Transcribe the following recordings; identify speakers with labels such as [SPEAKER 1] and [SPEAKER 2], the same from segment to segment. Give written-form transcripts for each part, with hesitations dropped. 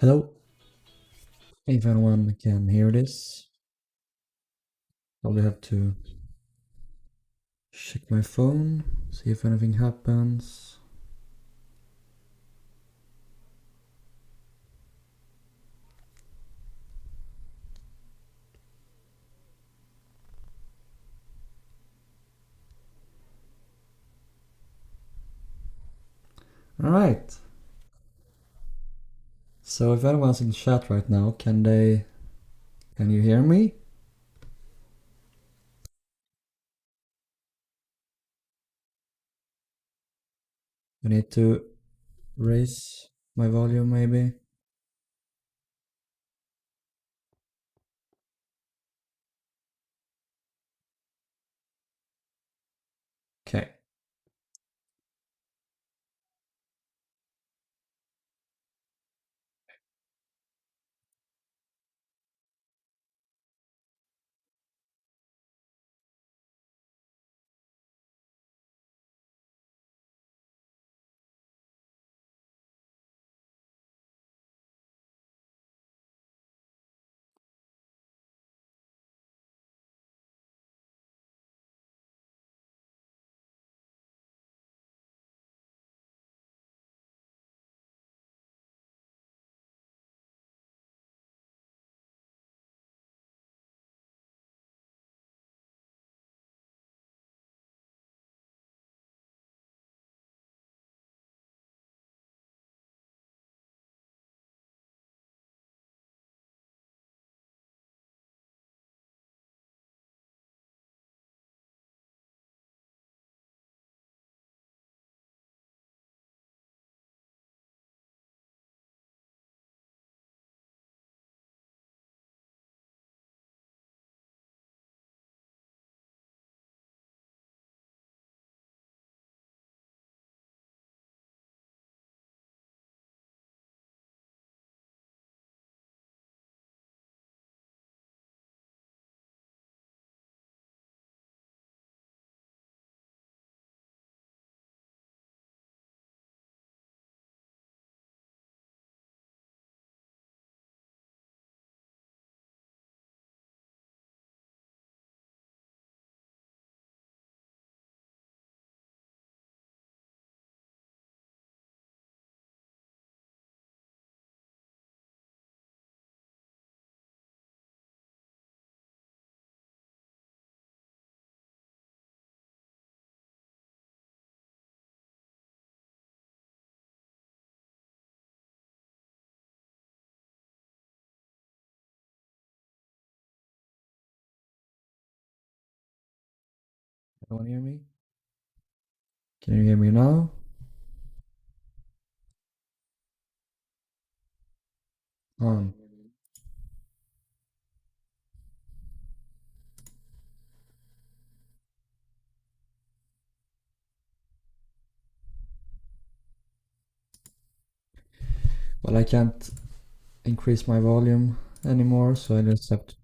[SPEAKER 1] Hello. If anyone can hear this, probably have to check my phone, see if anything happens. Alright. So if anyone's in chat right now, can you hear me? I need to raise my volume maybe. Okay. Anyone hear me? Can you hear me now? On. Well, I can't increase my volume anymore, so I just have to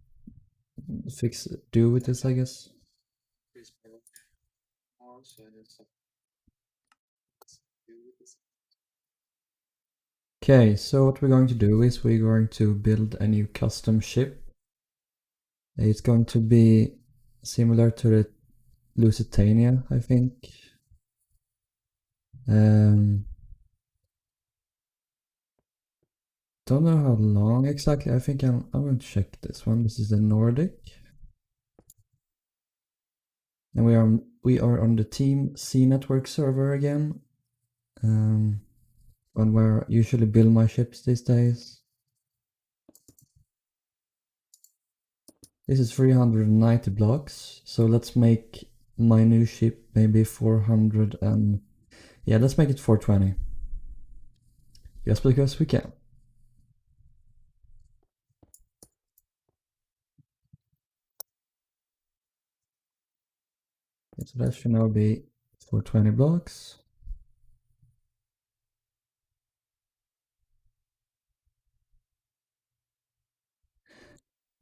[SPEAKER 1] do with this, I guess. Okay, so what we're going to do is we're going to build a new custom ship. It's going to be similar to the Lusitania, I think. Don't know how long exactly. I think I'm going to check this one. This is the Nordic, and we are on the Team Seanetwork server again. On where I usually build my ships these days. This is 390 blocks, so let's make my new ship maybe 400 and yeah, let's make it 420. Just because we can. Okay, so that should now be 420 blocks.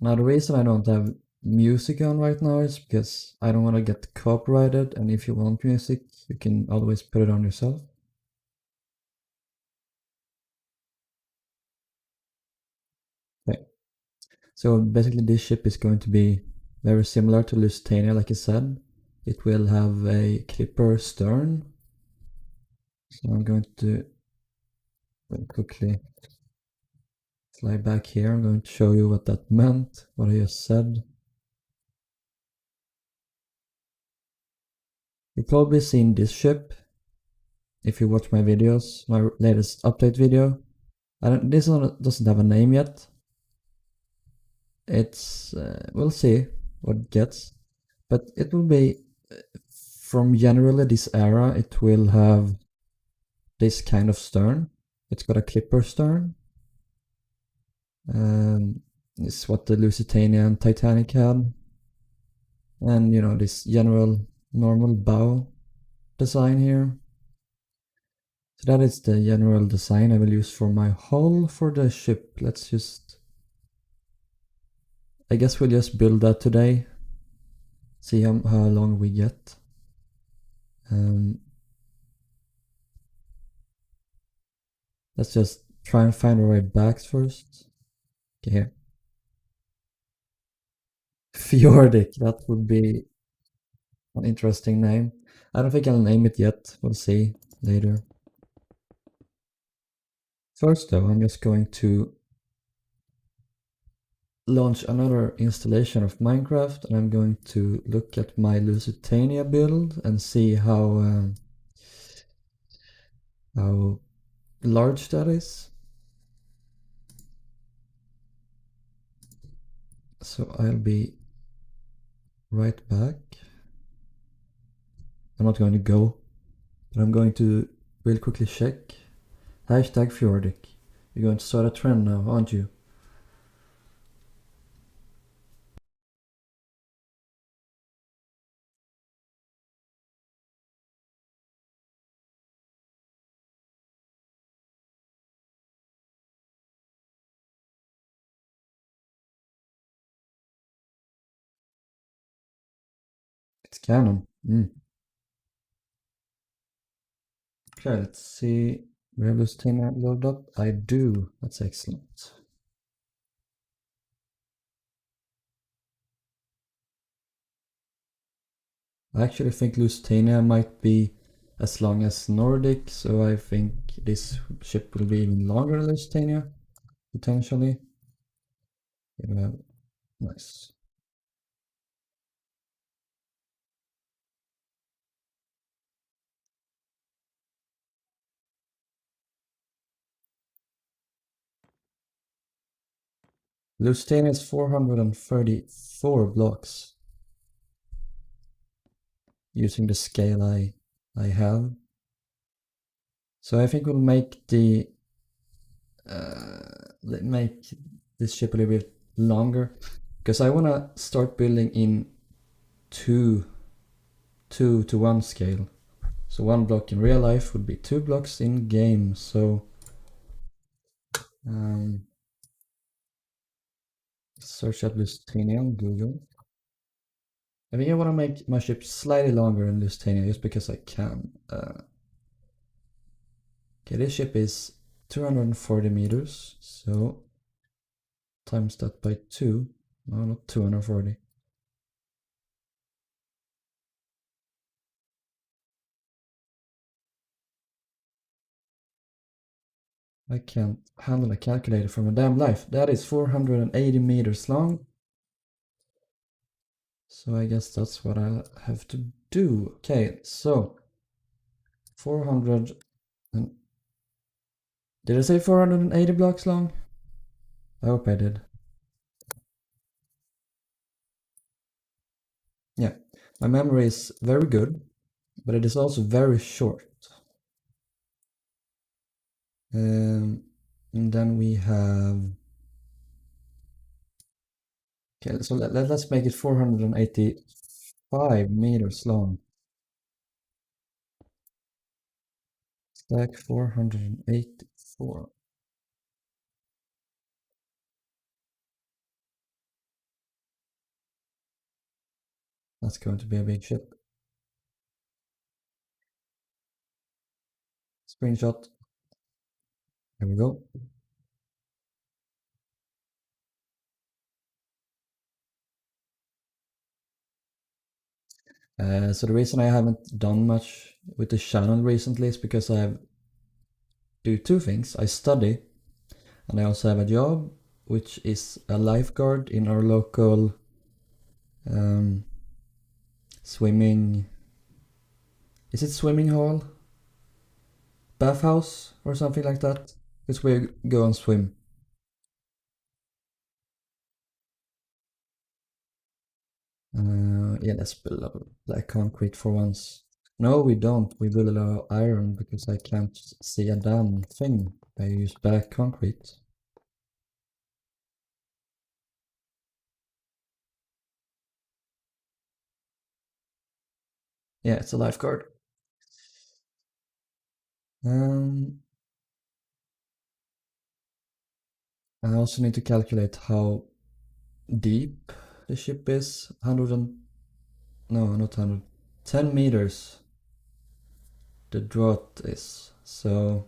[SPEAKER 1] Now the reason I don't have music on right now is because I don't want to get copyrighted, and if you want music, you can always put it on yourself. So basically this ship is going to be very similar to Lusitania, like I said. It will have a clipper stern. So I'm going to quickly fly back here. I'm going to show you what that meant, what I just said. You've probably seen this ship if you watch my videos, my latest update video. This one doesn't have a name yet. It's we'll see what it gets, but it will be from generally this era. It will have this kind of stern. It's got a clipper stern. It's what the Lusitania and Titanic had, and you know, this general normal bow design here. So that is the general design I will use for my hull for the ship. Let's just, I guess we'll just build that today. See how long we get. Let's just try and find our way back first. Okay, here. Fjordic, that would be an interesting name. I don't think I'll name it yet. We'll see later. First though, I'm just going to launch another installation of Minecraft, and I'm going to look at my Lusitania build and see how large that is. So I'll be right back. I'm not going to go, but I'm going to real quickly check. Hashtag Fjordic. You're going to start a trend now, aren't you? It's canon. Okay, let's see. We have Lusitania loaded up. I do. That's excellent. I actually think Lusitania might be as long as Nordic, so I think this ship will be even longer than Lusitania, potentially. Yeah, nice. Lusitania is 434 blocks using the scale I have. So I think we'll make make this ship a little bit longer, because I want to start building in 2:1 scale. So 1 block in real life would be 2 blocks in game. So search up Lusitania on Google. I think I want to make my ship slightly longer than Lusitania just because I can. Okay, this ship is 240 meters, so times that by 2. No, not 240. I can't handle a calculator for my damn life. That is 480 meters long. So I guess that's what I'll have to do. Okay, so 400 and... Did I say 480 blocks long? I hope I did. Yeah, my memory is very good, but it is also very short. And then we have... Okay, so let's make it 485 meters long. Stack 484. That's going to be a big ship. Screenshot. There we go. So the reason I haven't done much with the channel recently is because I do two things. I study, and I also have a job, which is a lifeguard in our local um, swimming. Is it swimming hall? Bathhouse or something like that? It's where you go and swim. Yeah, let's build a black concrete for once. No, we don't. We build a iron because I can't see a damn thing. I use black concrete. Yeah, it's a lifeguard. Um, I also need to calculate how deep the ship is. 100 and... No, not 100. 10 meters the draught is. So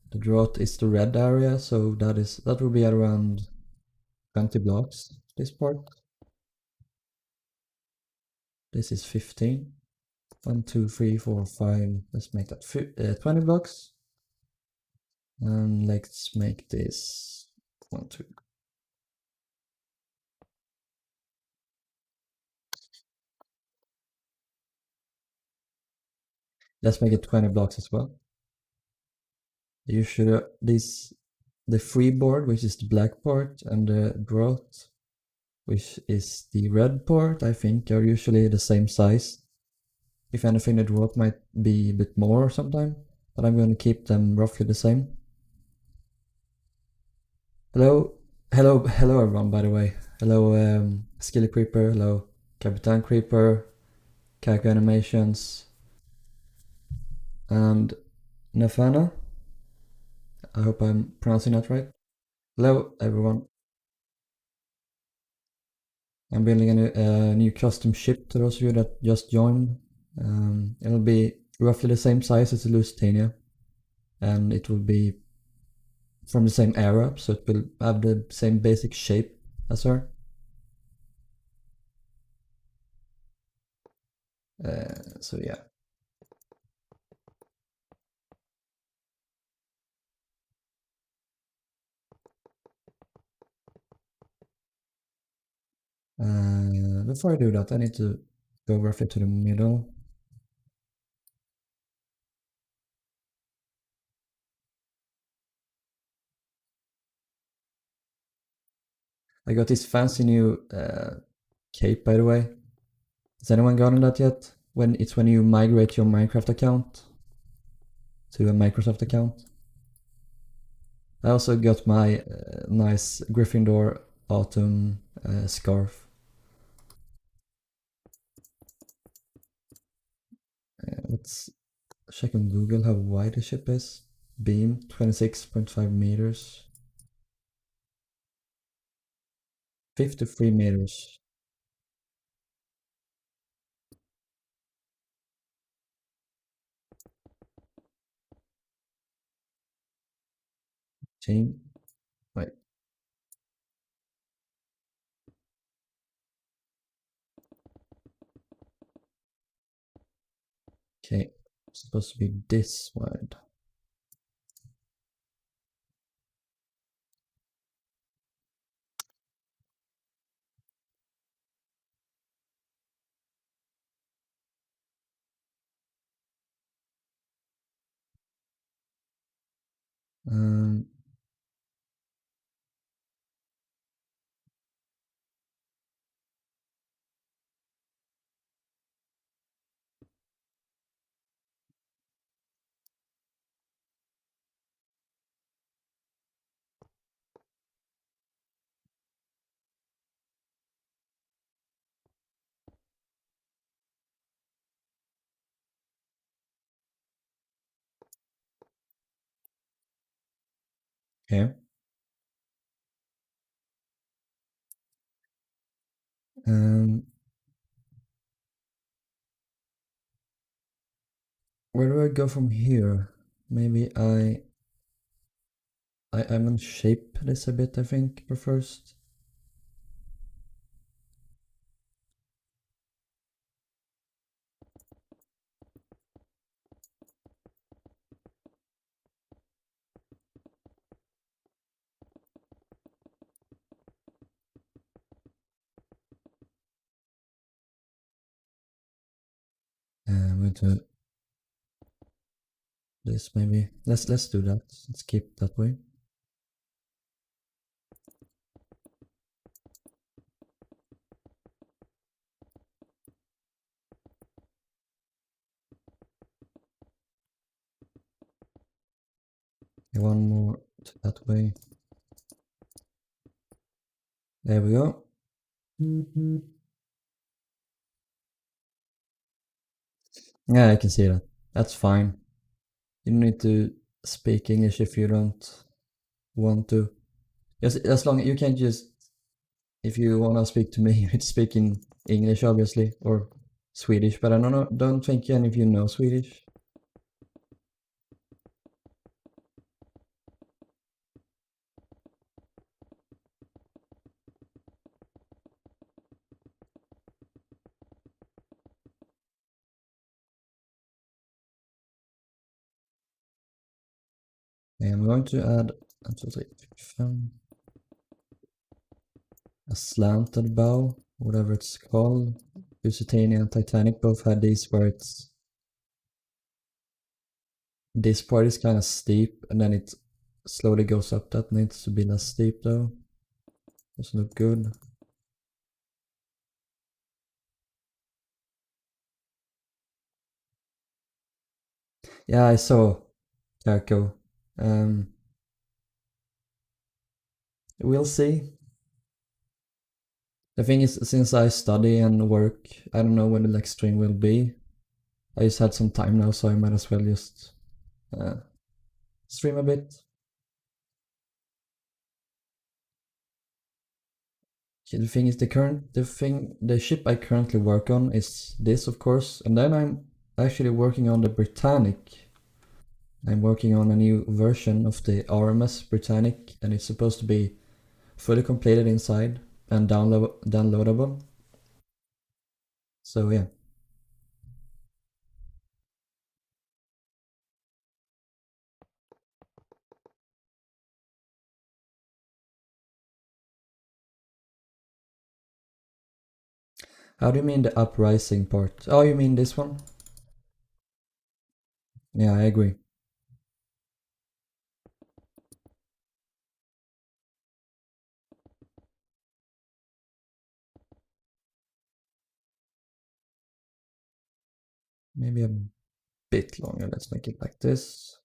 [SPEAKER 1] the draught is the red area, so that will be around 20 blocks, this part. This is 15. 1, 2, 3, 4, 5. Let's make that 20 blocks. And let's make this 1, 2. Let's make it 20 blocks as well. You should the freeboard, which is the black part, and the draught, which is the red part, I think are usually the same size. If anything, the draught might be a bit more sometime, but I'm going to keep them roughly the same. Hello everyone, by the way. Hello Skilly Creeper, hello Capitan Creeper, Kaku Animations, and Nafana. I hope I'm pronouncing that right. Hello everyone. I'm building a new custom ship to those of you that just joined. It'll be roughly the same size as the Lusitania, and it will be from the same era, so it will have the same basic shape as her. So yeah. Before I do that, I need to go roughly to the middle. I got this fancy new cape, by the way. Has anyone gotten that yet? When you migrate your Minecraft account to a Microsoft account. I also got my nice Gryffindor autumn scarf. Let's check on Google how wide the ship is. Beam 26.5 meters. 53 meters. Chain. Wait. Okay. It's supposed to be this wide. Um, okay. Um, where do I go from here? Maybe I'm gonna shape this a bit, I think, first. I'm going to this maybe. Let's do that. Let's keep that way. Okay, one more to that way. There we go. Yeah, I can see that. That's fine. You don't need to speak English if you don't want to. Just as long you can just, if you wanna speak to me, it's speaking English obviously or Swedish, but I don't think any of you know Swedish. I'm going to add a slanted bow, whatever it's called. Lusitania and Titanic both had these where it's this part is kind of steep and then it slowly goes up. That needs to be less steep though. Doesn't look good. Yeah, I saw Jericho. Um, we'll see. The thing is, since I study and work, I don't know when the next stream will be. I just had some time now, so I might as well just uh, stream a bit. Okay, the thing is, the ship I currently work on is this, of course, and then I'm actually working on the Britannic. I'm working on a new version of the RMS Britannic, and it's supposed to be fully completed inside and downloadable. So yeah. How do you mean the uprising part? Oh, you mean this one? Yeah, I agree. Maybe a bit longer. Let's make it like this.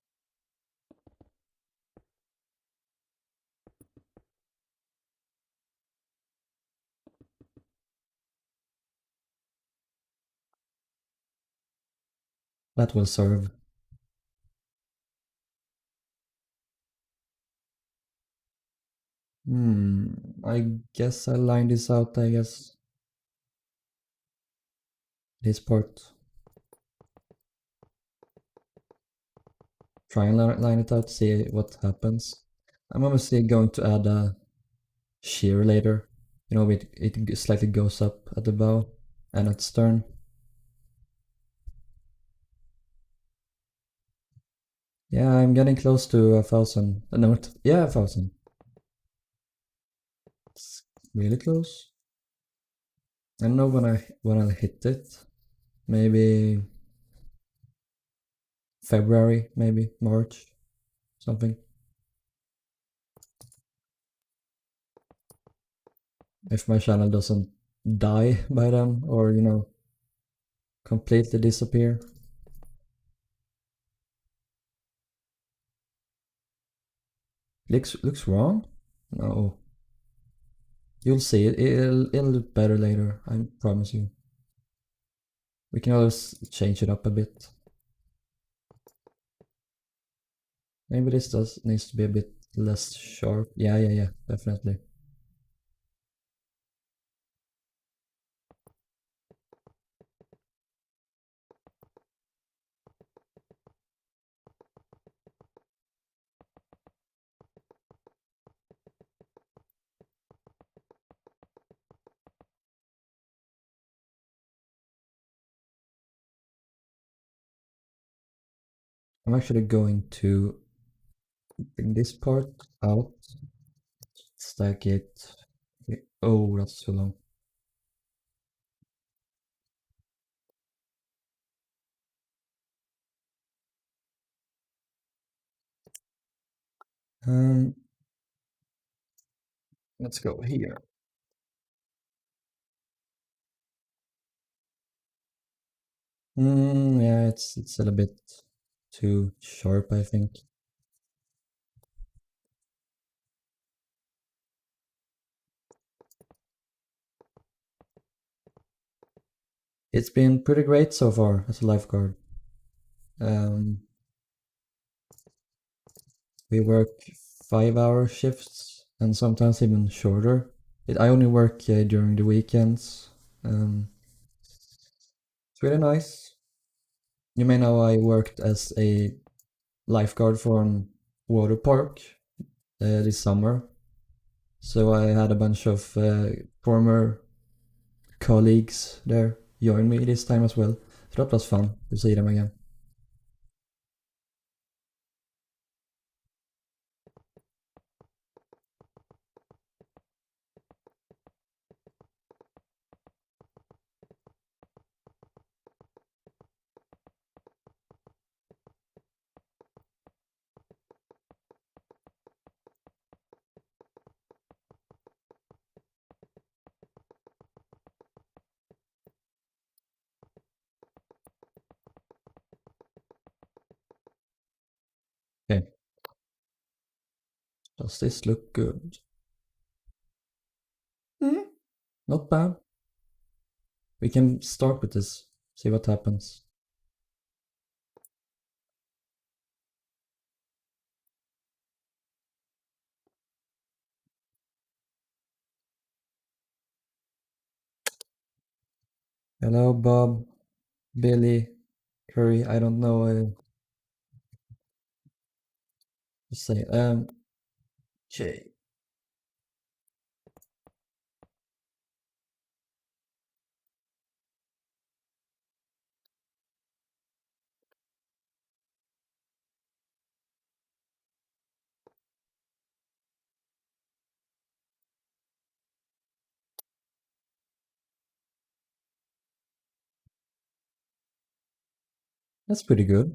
[SPEAKER 1] That will serve. I guess I line this out, I guess. This part. Try and line it out, see what happens. I'm obviously going to add a shear later. You know, it slightly goes up at the bow and at stern. Yeah, I'm getting close to 1,000. No, yeah, 1,000. It's really close. I don't know when I hit it. Maybe February, maybe March, something. If my channel doesn't die by then, or completely disappear. Looks wrong? No. You'll see it. It'll look better later. I promise you. We can always change it up a bit. Maybe this does needs to be a bit less sharp. Yeah, definitely. I'm actually going to bring this part out, stack it. Oh, that's too long. Um, let's go here. Yeah, it's a little bit too sharp, I think. It's been pretty great so far as a lifeguard. Um, we work 5-hour shifts and sometimes even shorter. I only work during the weekends. It's really nice. You may know I worked as a lifeguard for an water park this summer. So I had a bunch of former colleagues there join me this time as well. So that was fun to see them again. Okay, does this look good? Mm, not bad. We can start with this, see what happens. Hello, Bob, Billy, Curry. I don't know. Just say Jay. That's pretty good.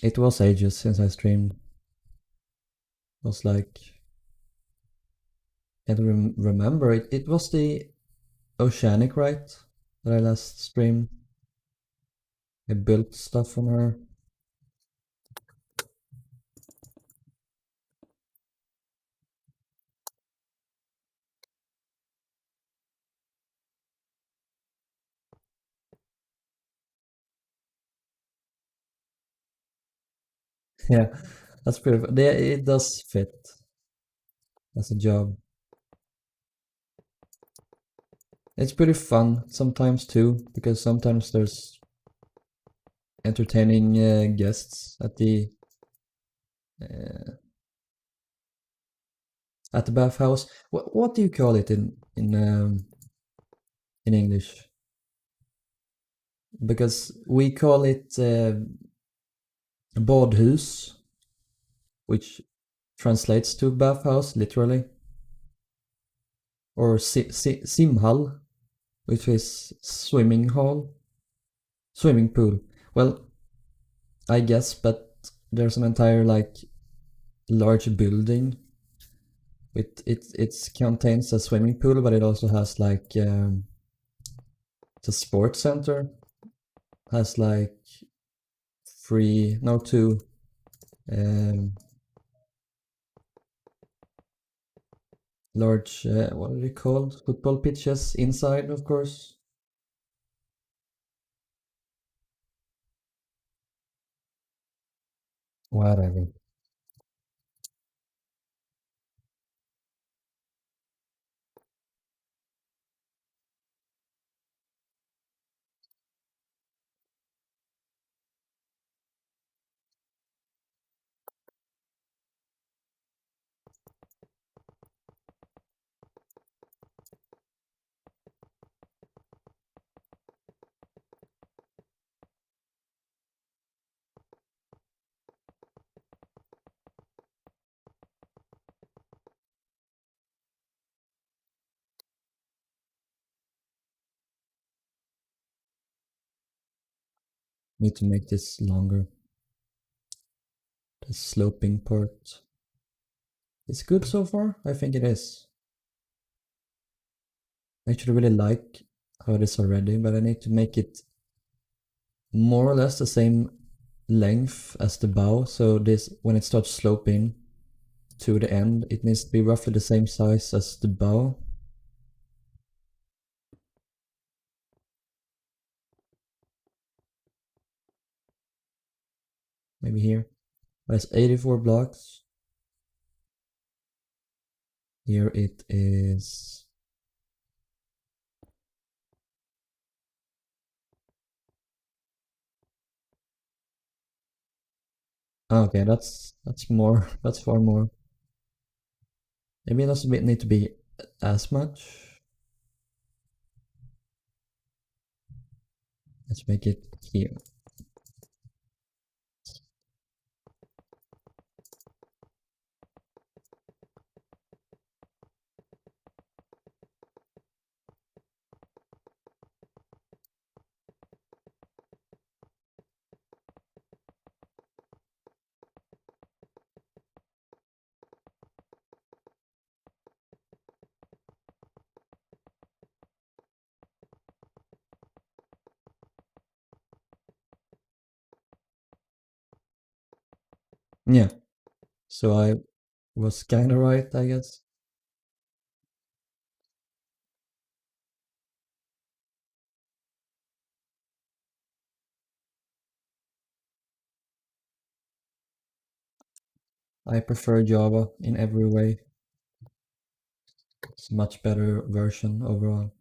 [SPEAKER 1] It was ages since I streamed. It was like I don't remember. It was the Oceanic, right? That I last streamed. I built stuff on her. Yeah, that's pretty. It does fit as a job. It's pretty fun sometimes too, because sometimes there's entertaining guests uh, at the bathhouse. What do you call it in English? Because we call it badhus, which translates to bathhouse literally, or simhall, which is swimming pool. Well, I guess, but there's an entire like large building it contains a swimming pool, but it also has like the sports center has like three, no two, um, large what are they called? Football pitches inside, of course. Whatever. Need to make this longer. The sloping part. It's good so far? I think it is. I actually really like how it is already, but I need to make it more or less the same length as the bow. So this, when it starts sloping to the end, it needs to be roughly the same size as the bow. Maybe here. That's 84 blocks. Here it is. Okay, that's more. That's far more. Maybe it doesn't need to be as much. Let's make it here. Yeah. So I was kinda right, I guess. I prefer Java in every way. It's a much better version overall.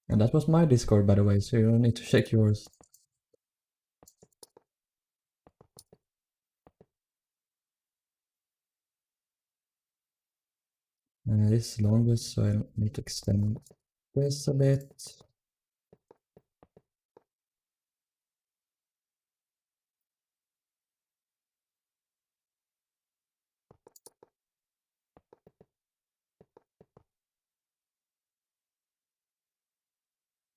[SPEAKER 1] And that was my Discord, by the way, so you don't need to check yours. This is longest, so I need to extend this a bit.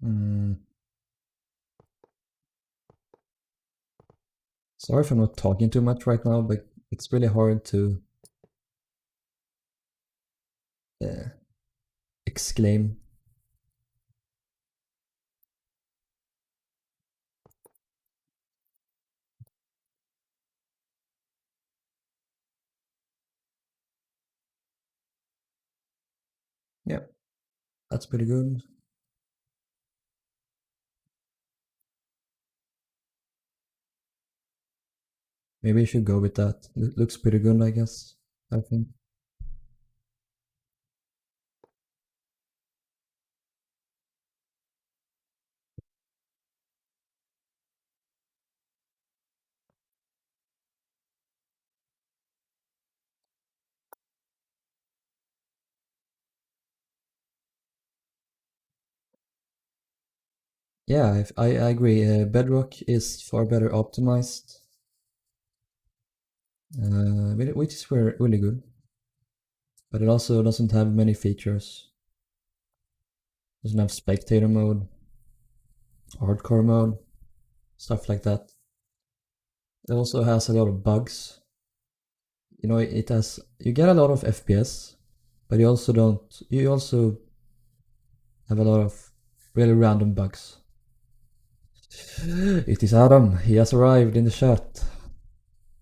[SPEAKER 1] Mm. Sorry if I'm not talking too much right now, but it's really hard to uh, exclaim. Yeah, that's pretty good. Maybe I should go with that. It looks pretty good, I guess. I think. Yeah, I agree. Bedrock is far better optimized, which is really good. But it also doesn't have many features. Doesn't have spectator mode, hardcore mode, stuff like that. It also has a lot of bugs. You know, it has, you get a lot of FPS, but you also don't, you also have a lot of really random bugs. It is Adam. He has arrived in the chat.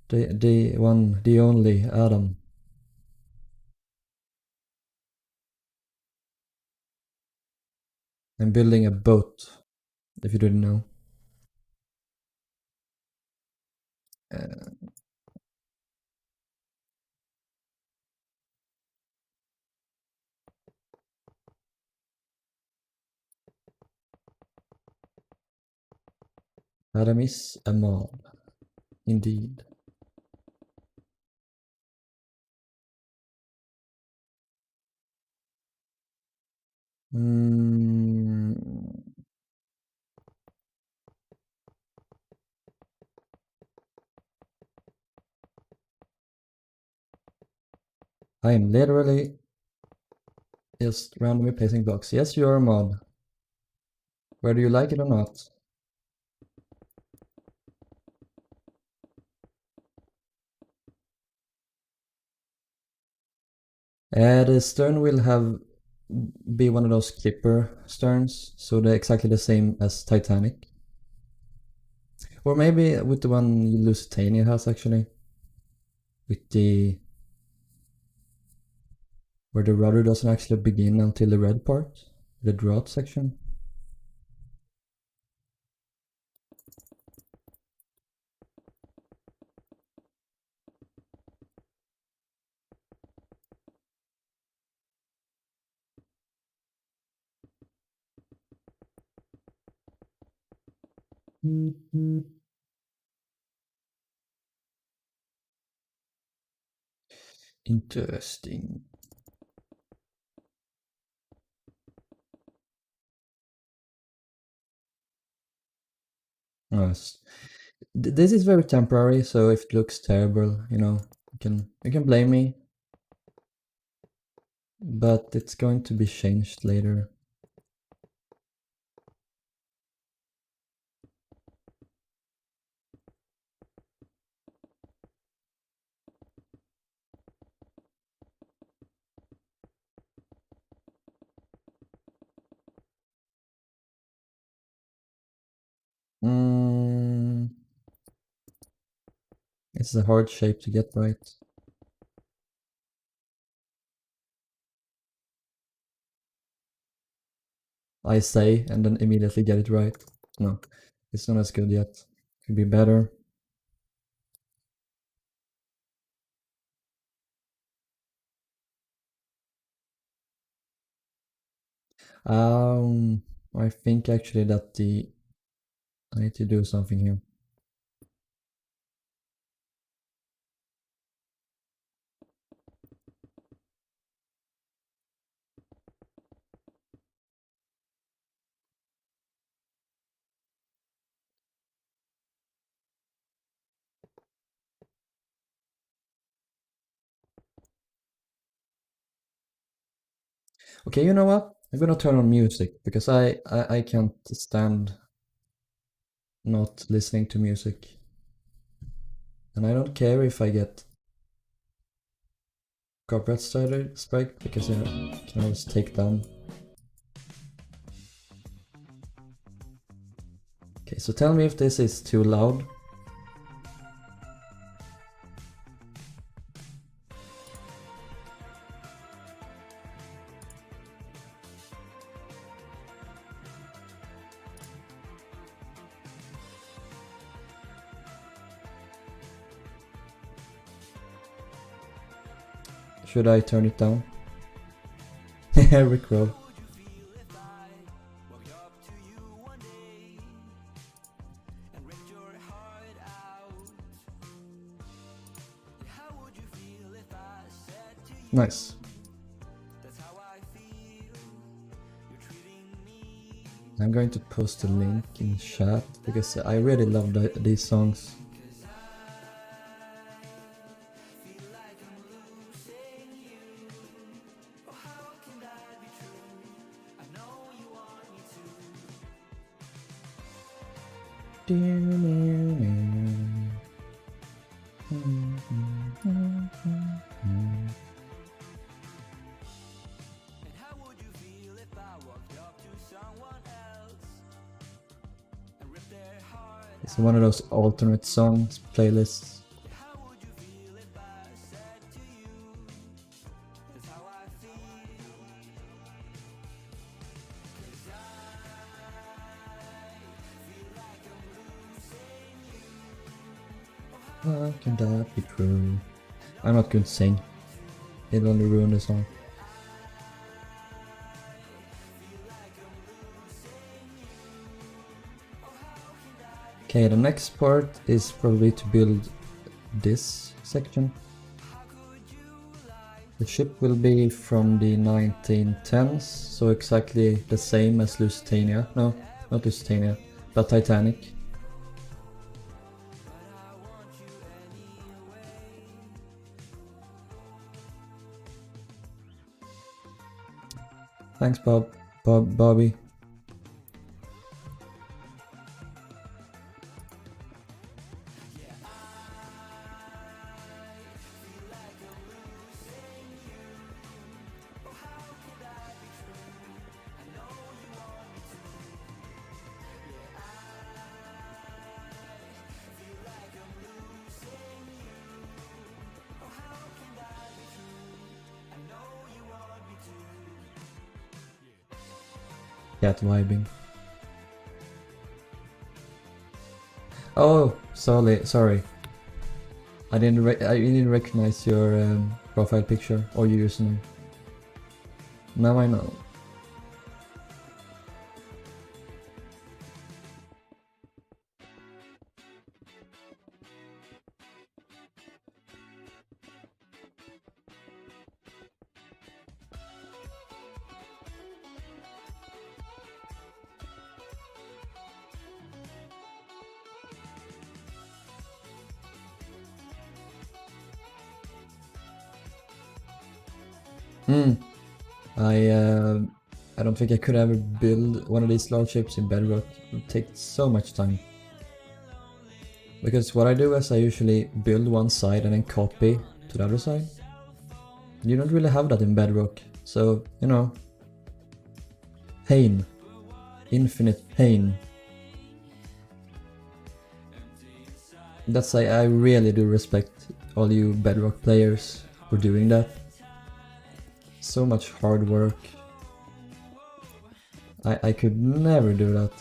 [SPEAKER 1] The one, the only Adam. I'm building a boat, if you didn't know. Uh, Adam is a mob, indeed. Mm, I am literally just randomly placing blocks. Yes, you are a mod. Whether you like it or not. The stern will be one of those clipper sterns, so they're exactly the same as Titanic. Or maybe with the one Lusitania has actually. With where the rudder doesn't actually begin until the red part, the draught section. Interesting. Nice. This is very temporary, so if it looks terrible, you can blame me. But it's going to be changed later. It's a hard shape to get right. I say and then immediately get it right. No, it's not as good yet. Could be better. I think actually that I need to do something here. Okay, you know what? I'm gonna turn on music because I can't stand not listening to music. And I don't care if I get copyright strike because I can always take down. Okay, so tell me if this is too loud. Should I turn it down? Rickroll. Nice. I'm going to post a link in chat because I really love these songs. It's one of those alternate songs playlists. How can that be true? I'm not going to sing. It'll only ruin the song. Okay, the next part is probably to build this section. The ship will be from the 1910s, so exactly the same as Lusitania. No, not Lusitania, but Titanic. Thanks, Bobby. Cat vibing. Oh, sorry. I didn't recognize your profile picture or your username. Now I know. I don't think I could ever build one of these large ships in Bedrock. It would take so much time. Because what I do is I usually build one side and then copy to the other side. You don't really have that in Bedrock, so, you know. Pain. Infinite pain. That's why I really do respect all you Bedrock players for doing that. So much hard work. I could never do that.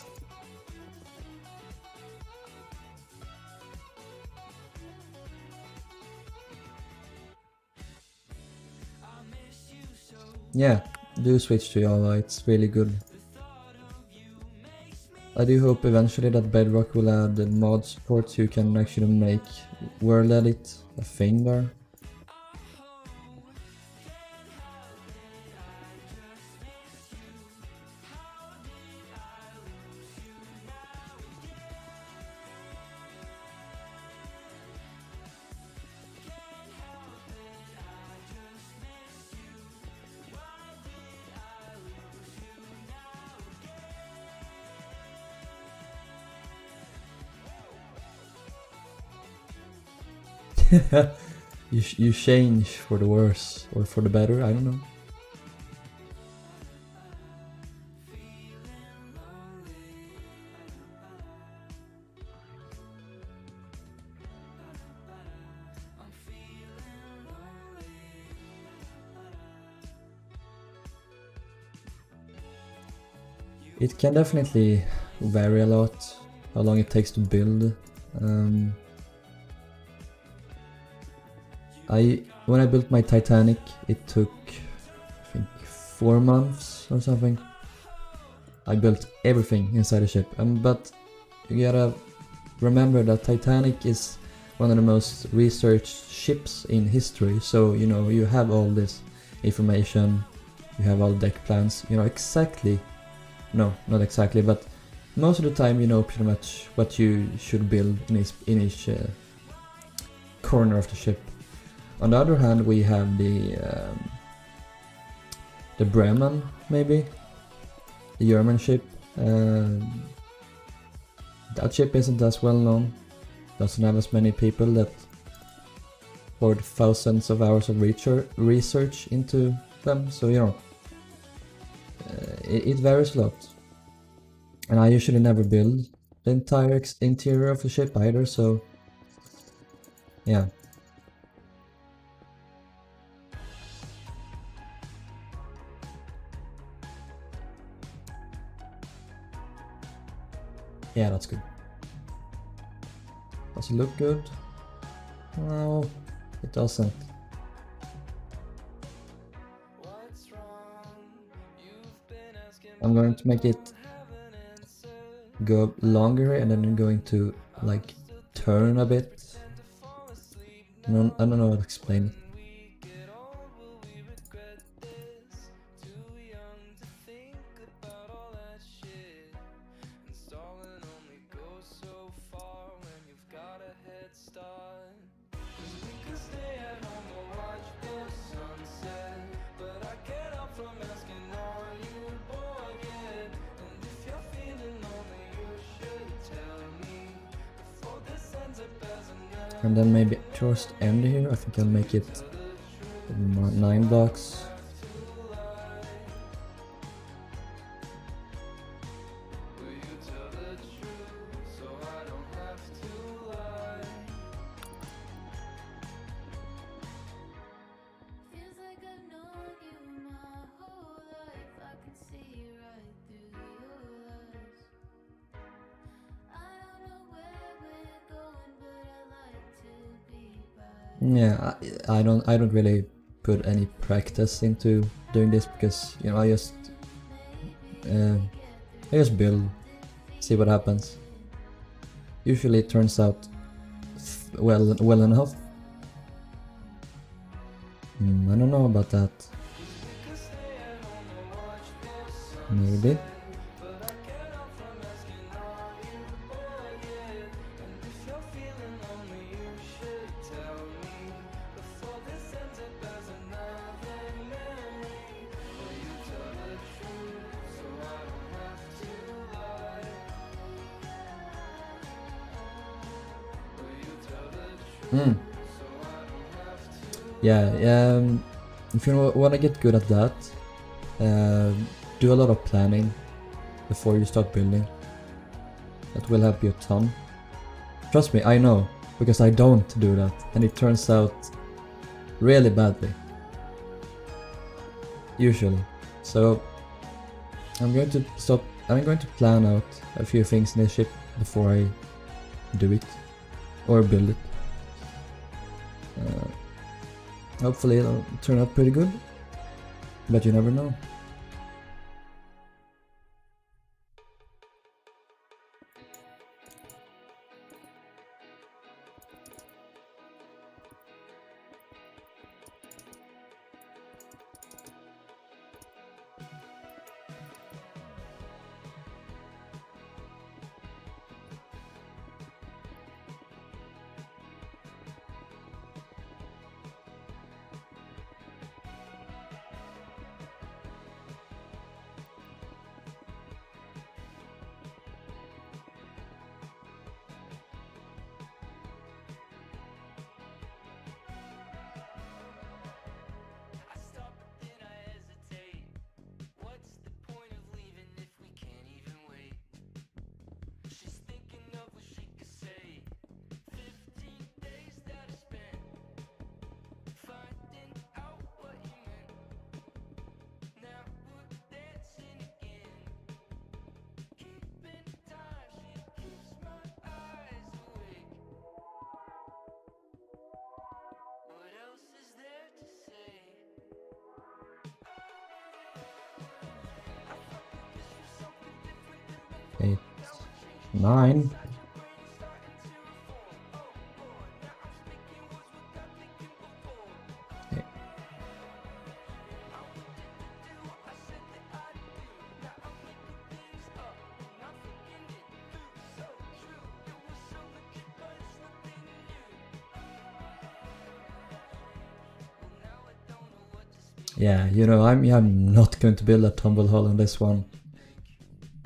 [SPEAKER 1] Yeah, do switch to Java, it's really good. I do hope eventually that Bedrock will add the mod support so you can actually make world edit a thing there. You change for the worse or for the better, I don't know. It can definitely vary a lot how long it takes to build. When I built my Titanic, it took, I think, 4 months or something. I built everything inside the ship, but you gotta remember that Titanic is one of the most researched ships in history, so you know, you have all this information, you have all deck plans, you know exactly, no, not exactly, but most of the time you know pretty much what you should build in each corner of the ship. On the other hand, we have the Bremen, maybe, the German ship. That ship isn't as well known, doesn't have as many people that poured thousands of hours of research into them, so you know, it varies a lot. And I usually never build the entire interior of the ship either, so yeah. Yeah, that's good. Does it look good? No, it doesn't. I'm going to make it go longer and then I'm going to like turn a bit. No, I don't know how to explain it. And then maybe towards the end here, I think I'll make it 9 blocks. Yeah, I don't really put any practice into doing this because, you know, I just build, see what happens. Usually it turns out well enough. I don't know about that. Maybe. Yeah, if you want to get good at that, do a lot of planning before you start building. That will help you a ton. Trust me, I know, because I don't do that, and it turns out really badly. Usually. So I'm going to plan out a few things in the ship before I do it or build it. Hopefully it'll turn out pretty good, but you never know. Eight, 9. Okay. Yeah, you know, I'm not going to build a tumble hull on this one.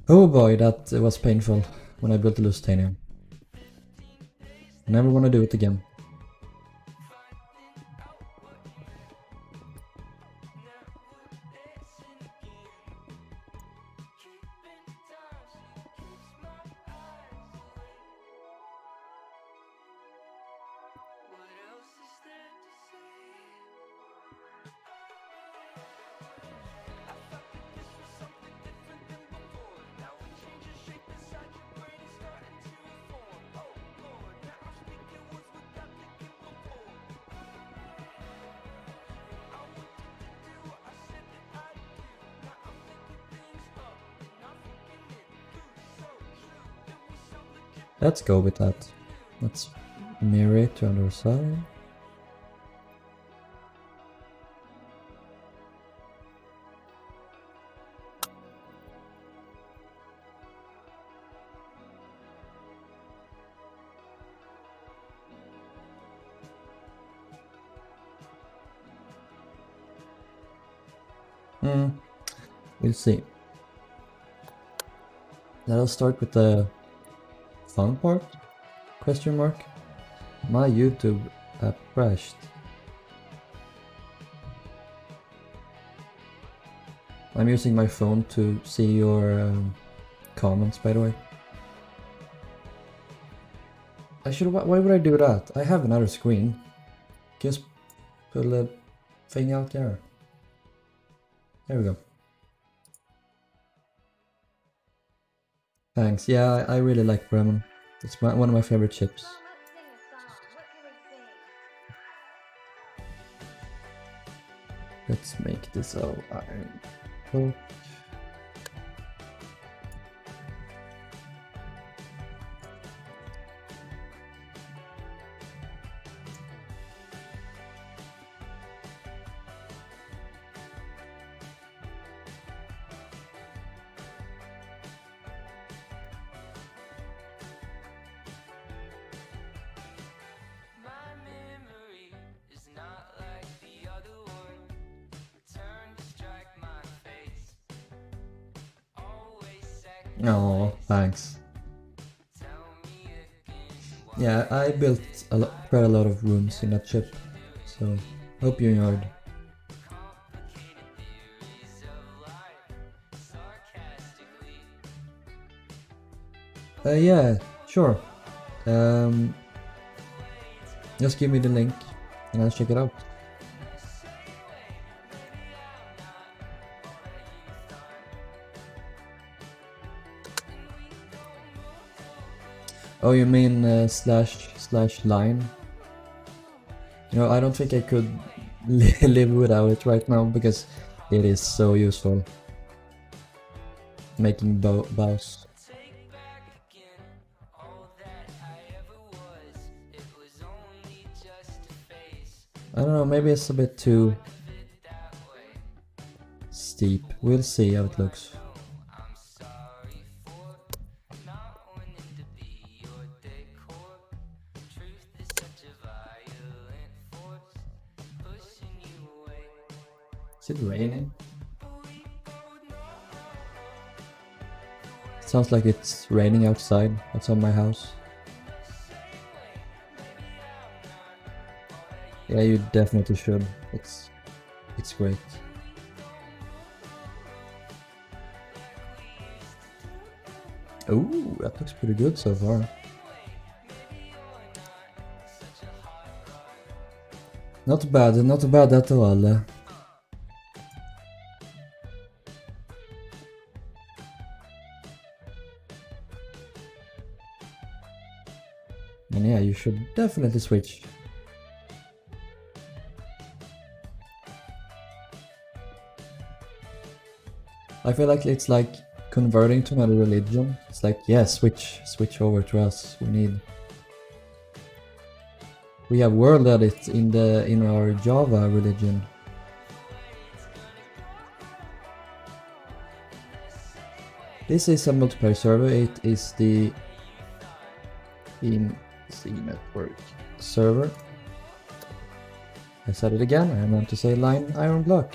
[SPEAKER 1] Oh boy, that was painful when I built the Lusitania. Never want to do it again. Let's go with that. Let's mirror it to the other side. We'll see. Let us start with the fun part? Question mark. My YouTube app crashed. I'm using my phone to see your comments, by the way. I should. Why would I do that? I have another screen. Just put a thing out there. There we go. Thanks. Yeah, I really like Bremen. It's one of my favorite chips. Let's make this all iron. Cool. Oh, thanks. Yeah, I built quite a lot of rooms in that ship, so hope you enjoyed. Yeah, sure. Just give me the link and I'll check it out. Oh, you mean //line? You know, I don't think I could live without it right now because it is so useful. Making bows. I don't know, maybe it's a bit too steep. We'll see how it looks. Is it raining? It sounds like it's raining outside. That's on my house. Yeah, you definitely should. It's great. Ooh, that looks pretty good so far. Not bad at all. And yeah, you should definitely switch. I feel like it's like converting to another religion. It's like, yeah, switch over to us. We have world edit in our Java religion. This is a multiplayer server. It is the Team Seanetwork server. I said it again. I meant to say line iron block.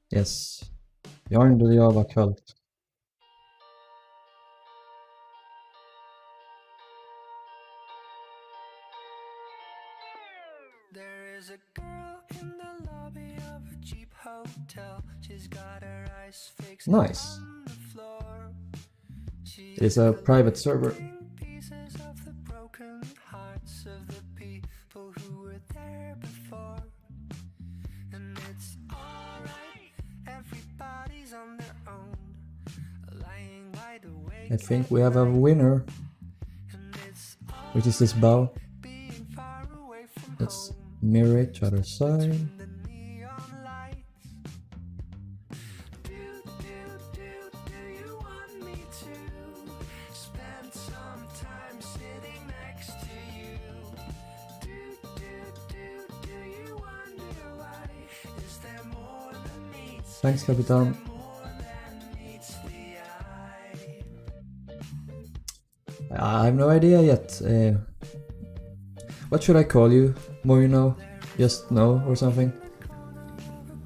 [SPEAKER 1] Yes, join the Java cult.
[SPEAKER 2] There is a girl in the lobby of a cheap hotel. She's got her eyes fixed
[SPEAKER 1] Nice.
[SPEAKER 2] on the floor.
[SPEAKER 1] It is a private server.
[SPEAKER 2] Pieces of the broken hearts of the people who were there before. And it's alright, everybody's on their own, lying wide awake.
[SPEAKER 1] I think we have a winner, which is this bow. Let's mirror it to other side. Thanks, Capitan. I have no idea yet. What should I call you? More you know? Just know or something?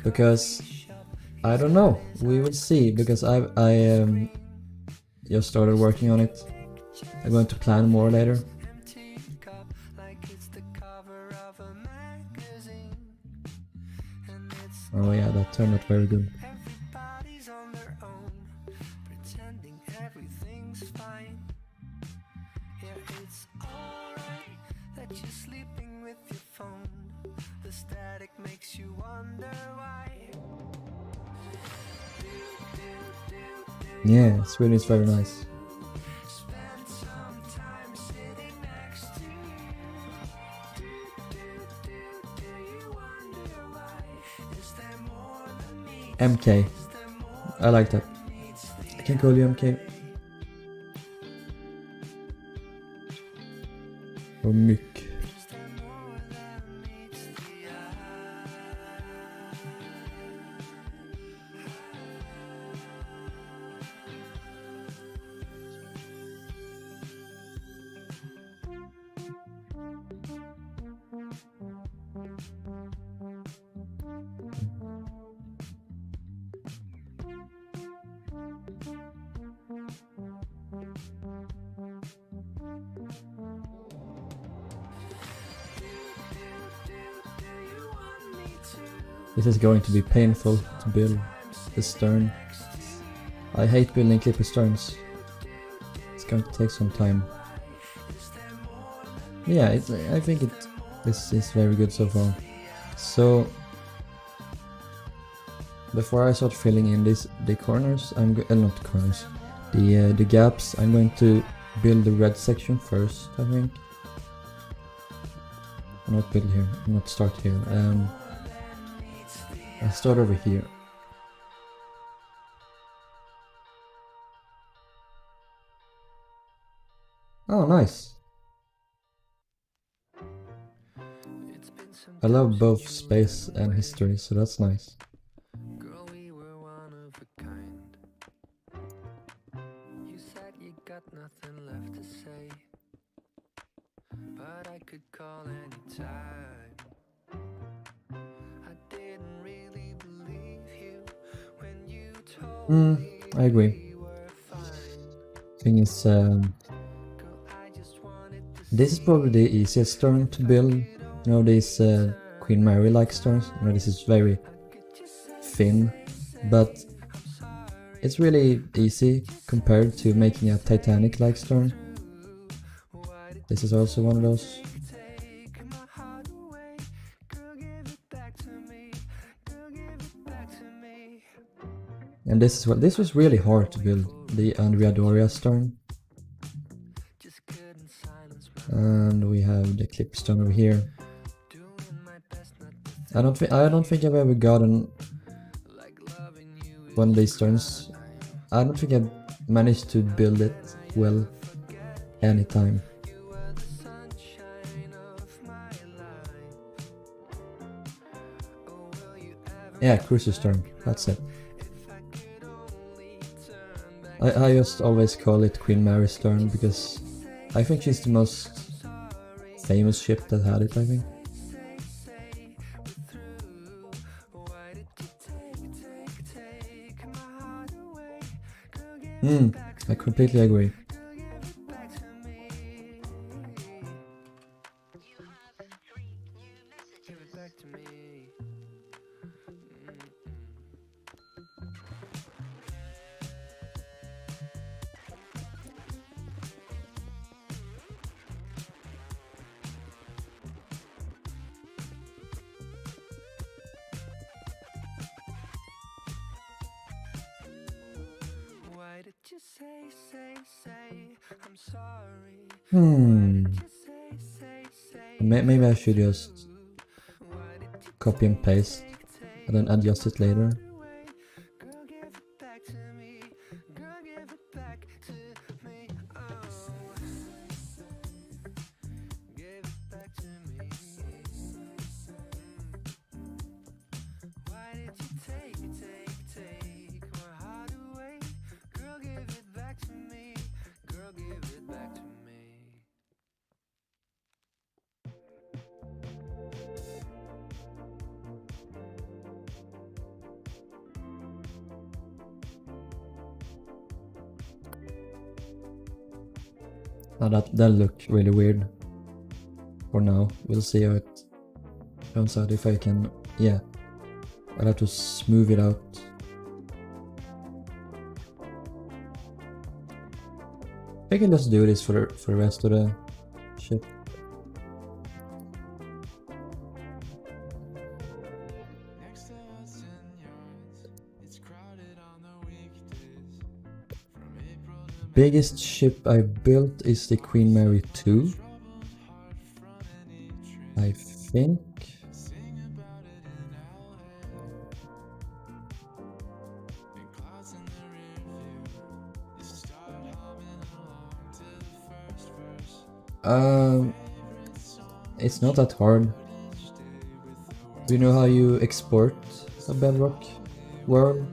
[SPEAKER 1] because I don't know. We will see, because I just started working on it. I'm going to plan more later. Oh yeah, that turned out very good.
[SPEAKER 2] Everybody's on their own, pretending everything's fine. Yeah, it's alright that you're sleeping with your phone. The static makes you wonder why.
[SPEAKER 1] Yeah, Sweden is very nice.
[SPEAKER 2] Spend some time sitting next to you. Do you wonder why? Is there more than me?
[SPEAKER 1] MK. I like that. I can call you MK. Or Myck.
[SPEAKER 2] Is there more than meets the eye?
[SPEAKER 1] This is going to be painful to build the stern. I hate building clipper sterns. It's going to take some time. Yeah, I think this is very good so far. So before I start filling in the corners, not corners, the gaps, I'm going to build the red section first, I think. Not build here, not start here. I'll start over here. Oh, nice. I love both space and history, so that's nice.
[SPEAKER 2] Girl, we were one of a kind. You said you got nothing left to say, but I could call anytime. I didn't really believe you when you told me
[SPEAKER 1] I agree.
[SPEAKER 2] we were fine.
[SPEAKER 1] Thing is,
[SPEAKER 2] Girl, I just wanted to
[SPEAKER 1] this is probably the easiest stern to build. You know, these Queen Mary like sterns. You know, this is very thin, but it's really easy compared to making a Titanic like stern. This is also one of those.
[SPEAKER 2] take my heart away. Girl, give it back to me. Girl, give it back to me.
[SPEAKER 1] And this was really hard to build, the Andrea Doria stern.
[SPEAKER 2] Just couldn't silence my
[SPEAKER 1] And we have the clip stern over here.
[SPEAKER 2] doing my best not to
[SPEAKER 1] I don't think I've ever gotten
[SPEAKER 2] like loving you.
[SPEAKER 1] one of these sterns. I don't think I've managed to build it well anytime.
[SPEAKER 2] You were the sunshine of my life. Oh, will you ever
[SPEAKER 1] Yeah, cruiser stern, that's it.
[SPEAKER 2] if I could only turn back?
[SPEAKER 1] I just always call it Queen Mary stern because I think she's the most famous ship that had it, I think.
[SPEAKER 2] Say we're through. Why did you take my heart away? Girl, give it back
[SPEAKER 1] I completely agree.
[SPEAKER 2] Girl, give it back to me. Give it back to me. Why did you say I'm sorry? Say
[SPEAKER 1] Maybe I should just copy and paste and then adjust it later.
[SPEAKER 2] away. Girl, give it back to me. Girl, give it back to me. Oh, give it back to me. Why did you take my heart away? Girl, give it back to me. Girl, give it back to me.
[SPEAKER 1] Now that look really weird. For now, we'll see how it turns out. If I can, yeah, I'll have to smooth it out. I can just do this for the rest of the ship. Biggest ship I built is the Queen Mary 2. I think. It's not that hard. Do you know how you export a Bedrock world?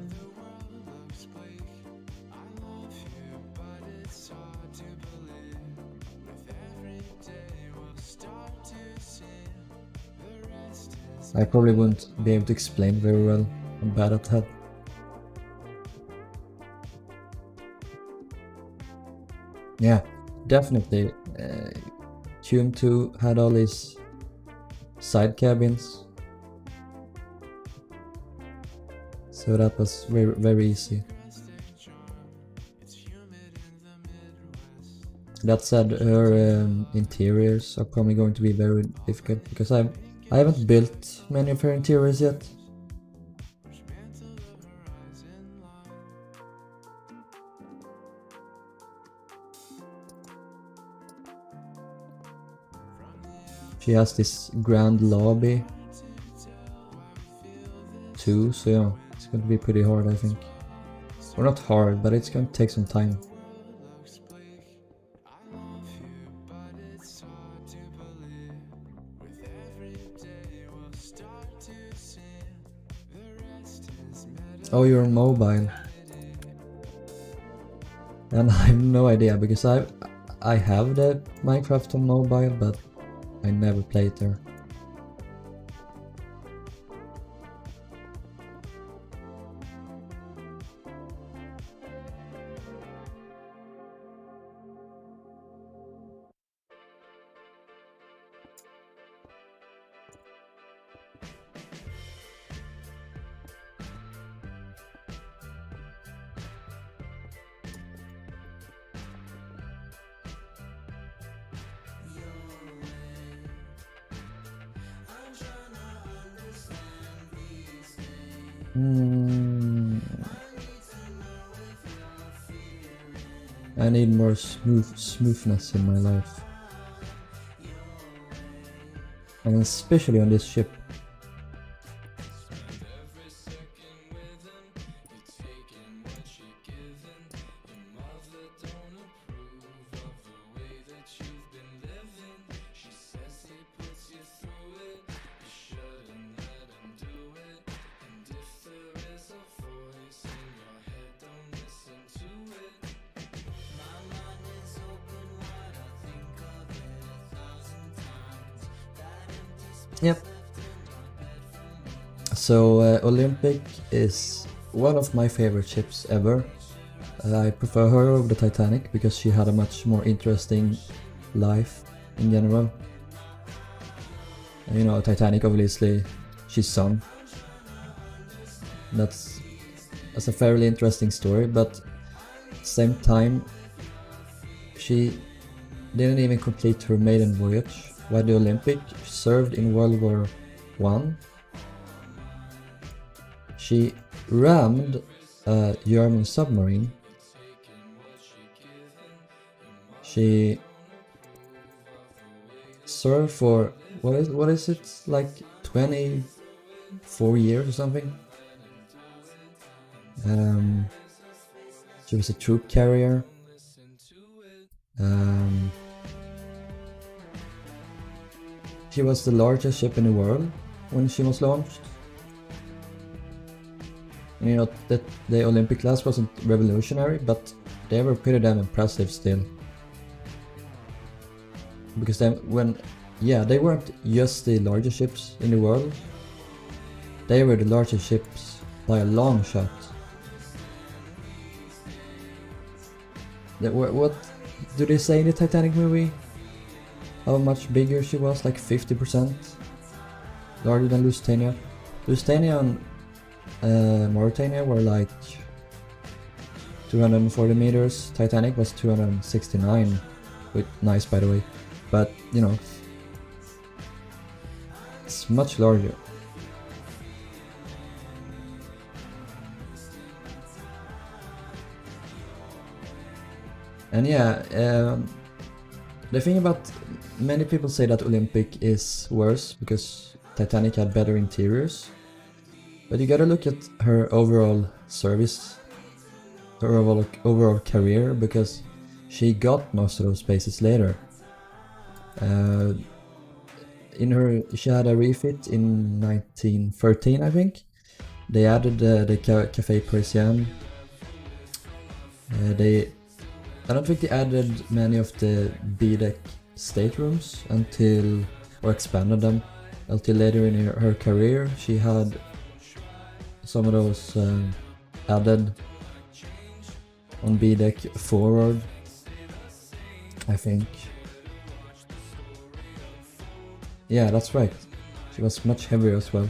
[SPEAKER 1] I probably wouldn't be able to explain very well. I'm bad at that. Yeah, definitely. Tune 2 had all these side cabins, so that was very, very easy. That said, her interiors are probably going to be very difficult because I haven't built many of her interiors yet. She has this grand lobby too, so yeah, it's going to be pretty hard, I think. Or not hard, but it's going to take some time. Oh, you're mobile. And I have no idea because I have the Minecraft on mobile, but I never played there. I need more smoothness in my life, and especially on this ship. Yep. So Olympic is one of my favorite ships ever. I prefer her over the Titanic because she had a much more interesting life in general. You know, Titanic obviously she sunk. That's a fairly interesting story, but at the same time she didn't even complete her maiden voyage. While the Olympic served in World War I, she rammed a German submarine. She served for what is it, like 24 years or something. She was a troop carrier. She was the largest ship in the world when she was launched. And you know that the Olympic class wasn't revolutionary, but they were pretty damn impressive still. Because then they weren't just the largest ships in the world. They were the largest ships by a long shot. do they say in the Titanic movie how much bigger she was? Like 50% larger than Lusitania. Lusitania and Mauritania were like 240 meters. Titanic was 269, with nice by the way, but you know, it's much larger. And yeah, the thing about many people say that Olympic is worse because Titanic had better interiors, but you gotta look at her overall service, her overall career, because she got most of those spaces later. She had a refit in 1913, I think. They added the Café Parisien. I don't think they added many of the B-deck staterooms or expanded them until later in her career. She had some of those added on B-deck forward, I think. Yeah, that's right. She was much heavier as well.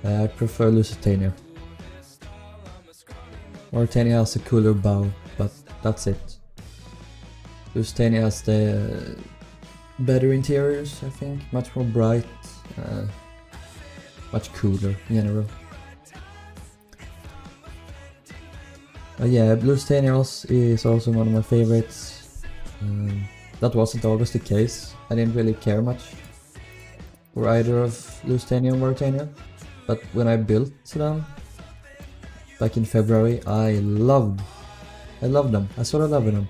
[SPEAKER 1] I prefer Lusitania. Mauritania has a cooler bow, but that's it. Lusitania has the better interiors, I think, much more bright, much cooler in general. Yeah, Lusitania is also one of my favorites. That wasn't always the case. I didn't really care much for either of Lusitania or Mauritania, but when I built them back in February, I loved them. I sort of loved them.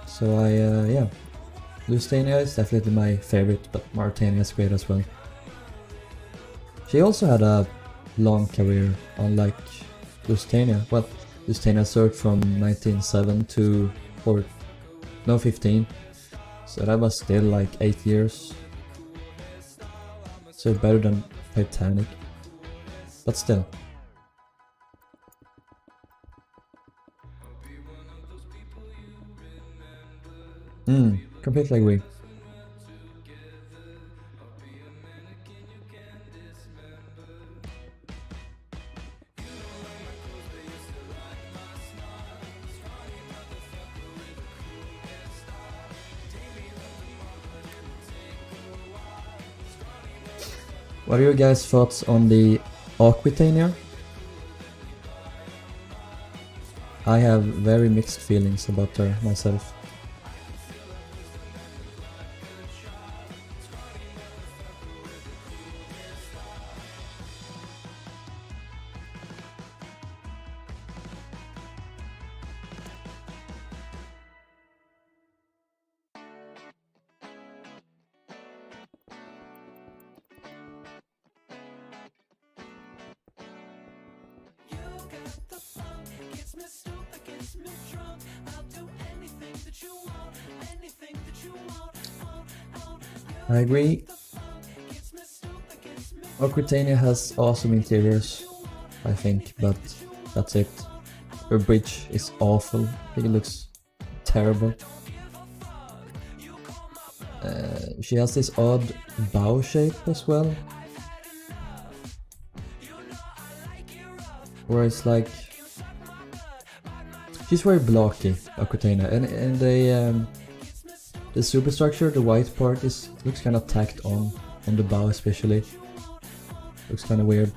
[SPEAKER 1] So yeah, Lusitania is definitely my favorite, but Mauritania is great as well. She also had a long career, unlike Lusitania. Well, Lusitania served from 1907 to 15, so that was still like 8 years. So better than Titanic, but still. Completely agree. What are your guys' thoughts on the Aquitania? I have very mixed feelings about her myself. I agree. Aquitania has awesome interiors, I think, but that's it. Her bridge is awful. I think it looks terrible. She has this odd bow shape as well, where it's like she's very blocky, Aquitania, and the superstructure, the white part, looks kind of tacked on the bow especially. Looks kind of weird.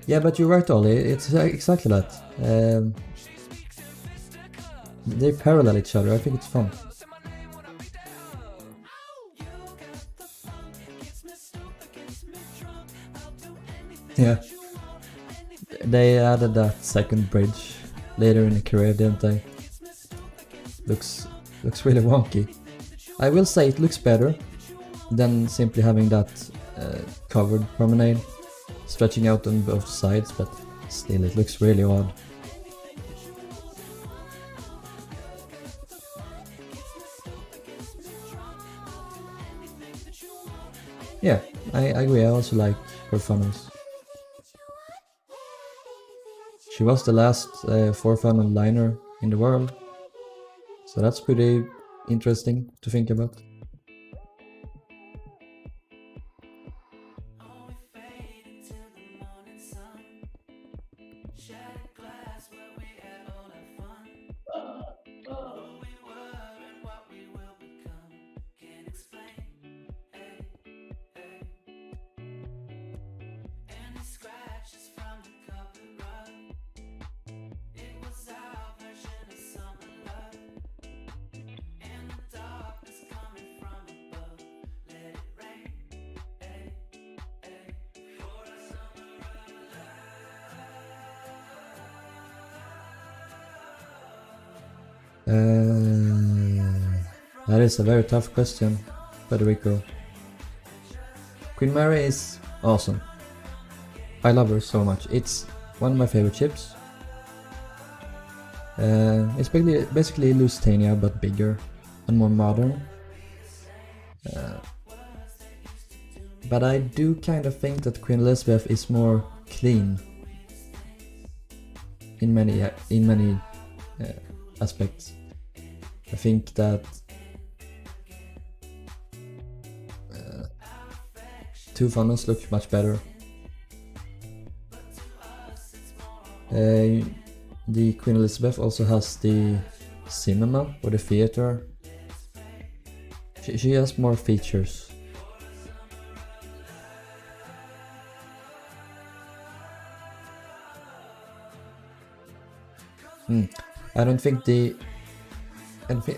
[SPEAKER 1] Yeah, but you're right, Ollie. It's exactly that. They parallel each other. I think it's fun. Yeah. They added that second bridge later in the career, didn't they? Looks really wonky. I will say it looks better than simply having that covered promenade stretching out on both sides, but still it looks really odd. Yeah, I agree, I also like her funnels. She was the last 4-funnel liner in the world, so that's pretty interesting to think about. That is a very tough question, Federico. Queen Mary is awesome. I love her so much. It's one of my favorite ships. It's basically Lusitania but bigger and more modern. But I do kind of think that Queen Elizabeth is more clean in many aspects. I think that 2 funnels look much better. The Queen Elizabeth also has the cinema or the theater. She has more features. I don't think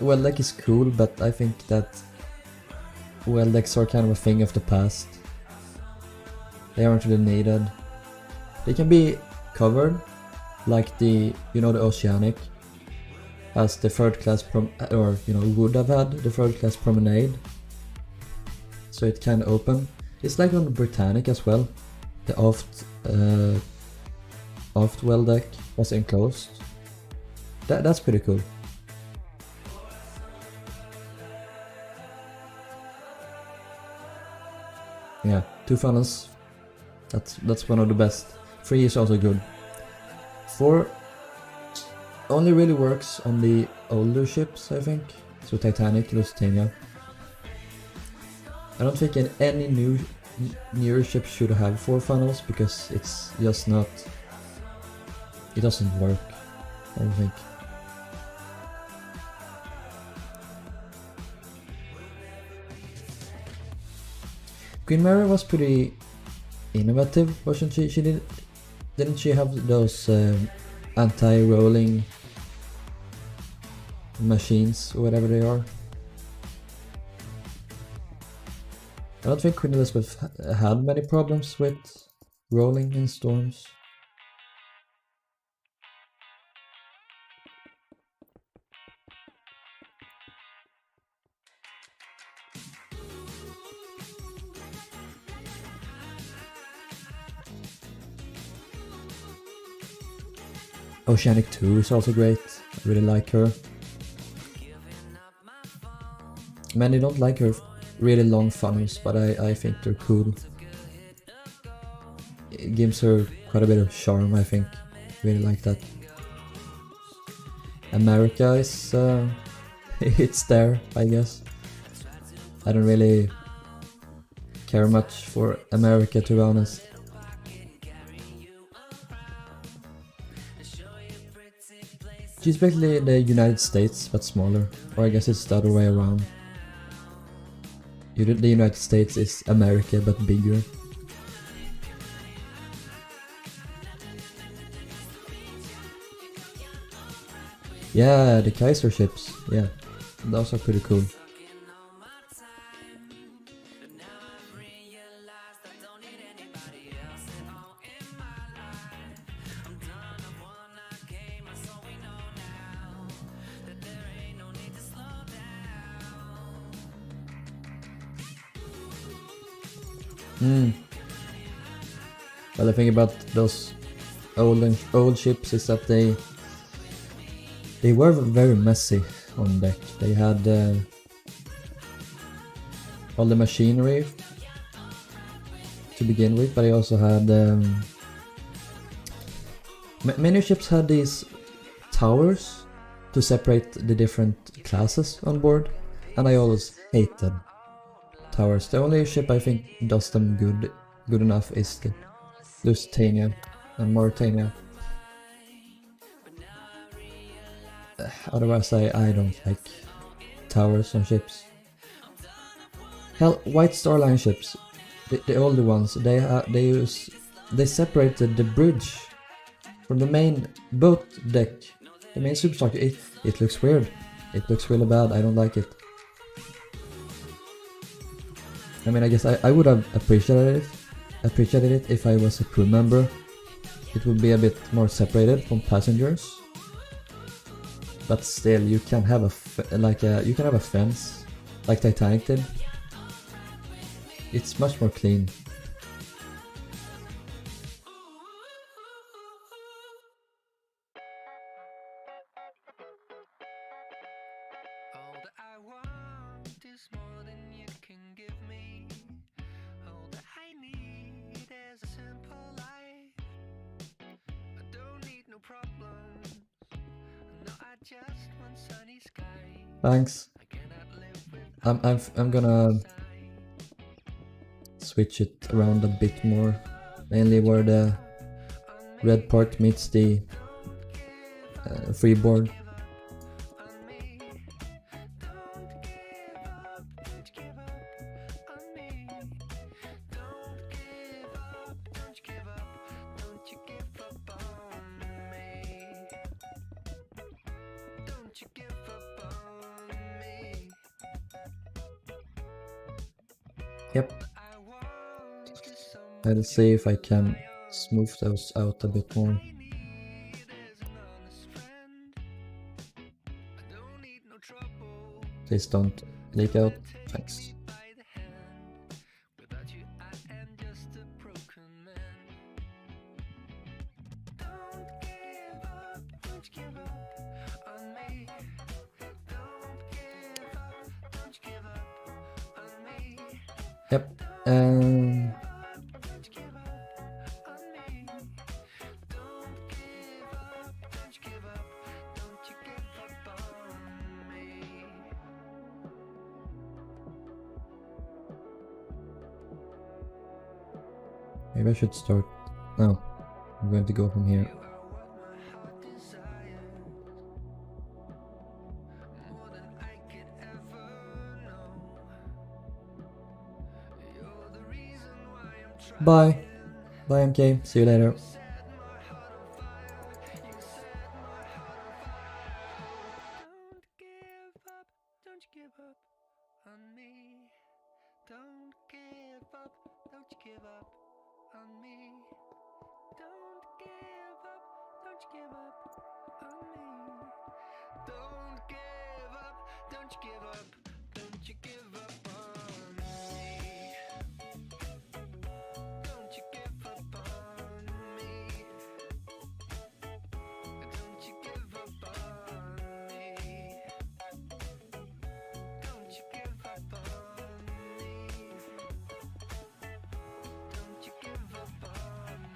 [SPEAKER 1] well deck is cool, but I think that well decks are kind of a thing of the past. They aren't really needed. They can be covered, like the Oceanic has the third class would have had the third class promenade, so it can open. It's like on the Britannic as well. The aft well deck was enclosed. That's pretty cool. Yeah, 2 funnels. That's one of the best. 3 is also good. 4 only really works on the older ships, I think. So Titanic, Lusitania. I don't think any newer ship should have 4 funnels because it's just not. It doesn't work, I don't think. Queen Mary was pretty innovative, wasn't she? Didn't she have those anti-rolling machines or whatever they are? I don't think Queen Elizabeth had many problems with rolling in storms. Oceanic 2 is also great. I really like her. Many don't like her really long funnels, but I think they're cool. It gives her quite a bit of charm, I think. Really like that. America is it's there, I guess. I don't really care much for America, to be honest. She's basically the United States, but smaller. Or I guess it's the other way around. The United States is America, but bigger. Yeah, the Kaiser ships. Yeah, those are pretty cool. Well, the thing about those old ships is that they were very messy on deck. They had all the machinery to begin with, but they also had many ships had these towers to separate the different classes on board, and I always hated towers. The only ship I think does them good enough is the Lusitania and Mauritania. Otherwise I don't like towers on ships. Hell, White Star Line ships, the older ones, they separated the bridge from the main boat deck, the main superstructure. It looks weird. It looks really bad. I don't like it. I mean, I guess I would have appreciated it if I was a crew member. It would be a bit more separated from passengers. But still, you can have a fence like Titanic did. It's much more clean.
[SPEAKER 2] All that I want is more than you can give me. All that I need is a simple life. I don't need no problems. No, I just want sunny skies.
[SPEAKER 1] Thanks.
[SPEAKER 2] I cannot live without
[SPEAKER 1] I'm gonna switch it around a bit more, mainly where the red part meets the freeboard.
[SPEAKER 2] on me. Don't give up, don't give up on me. Don't give up, don't give up, don't you give up on me. Don't you give up on me.
[SPEAKER 1] Yep.
[SPEAKER 2] I want is someone
[SPEAKER 1] I'll see if I can smooth those out a bit more.
[SPEAKER 2] I need is an honest friend. I don't need no trouble.
[SPEAKER 1] Please don't leak out. Thanks.
[SPEAKER 2] By the hand. Without you, I am just a broken man. Don't give up, don't give up on me. Don't give up, don't give up on me.
[SPEAKER 1] Yep.
[SPEAKER 2] Don't give up on me. Don't give up, don't give up, don't you give up on me.
[SPEAKER 1] Maybe I should start. No, I'm going to go from here.
[SPEAKER 2] You are what my heart desires, more than I could ever know. You're the reason why I'm trying.
[SPEAKER 1] Bye. Bye, MK. See you later.
[SPEAKER 2] Set my heart on fire. You set my heart on fire. Don't give up, don't give up on me. Don't give up, don't give up on me. Don't give up, don't give up on me. Don't give up, don't give up, don't you give up on me. Don't you give up on me. Don't you give up on me. Don't you give up on me. Don't you give up on me.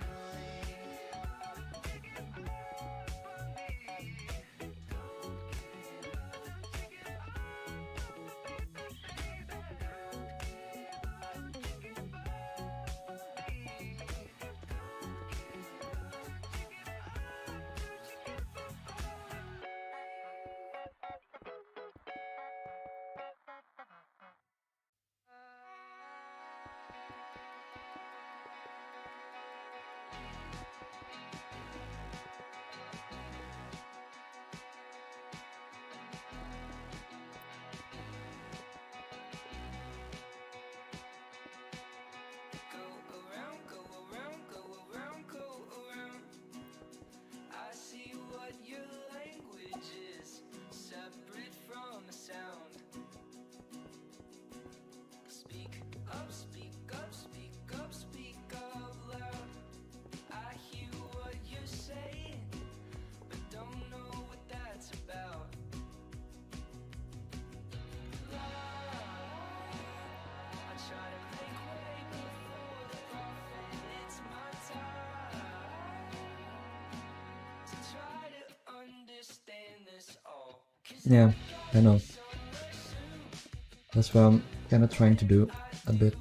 [SPEAKER 1] Yeah, I know. That's what I'm kind of trying to do a bit.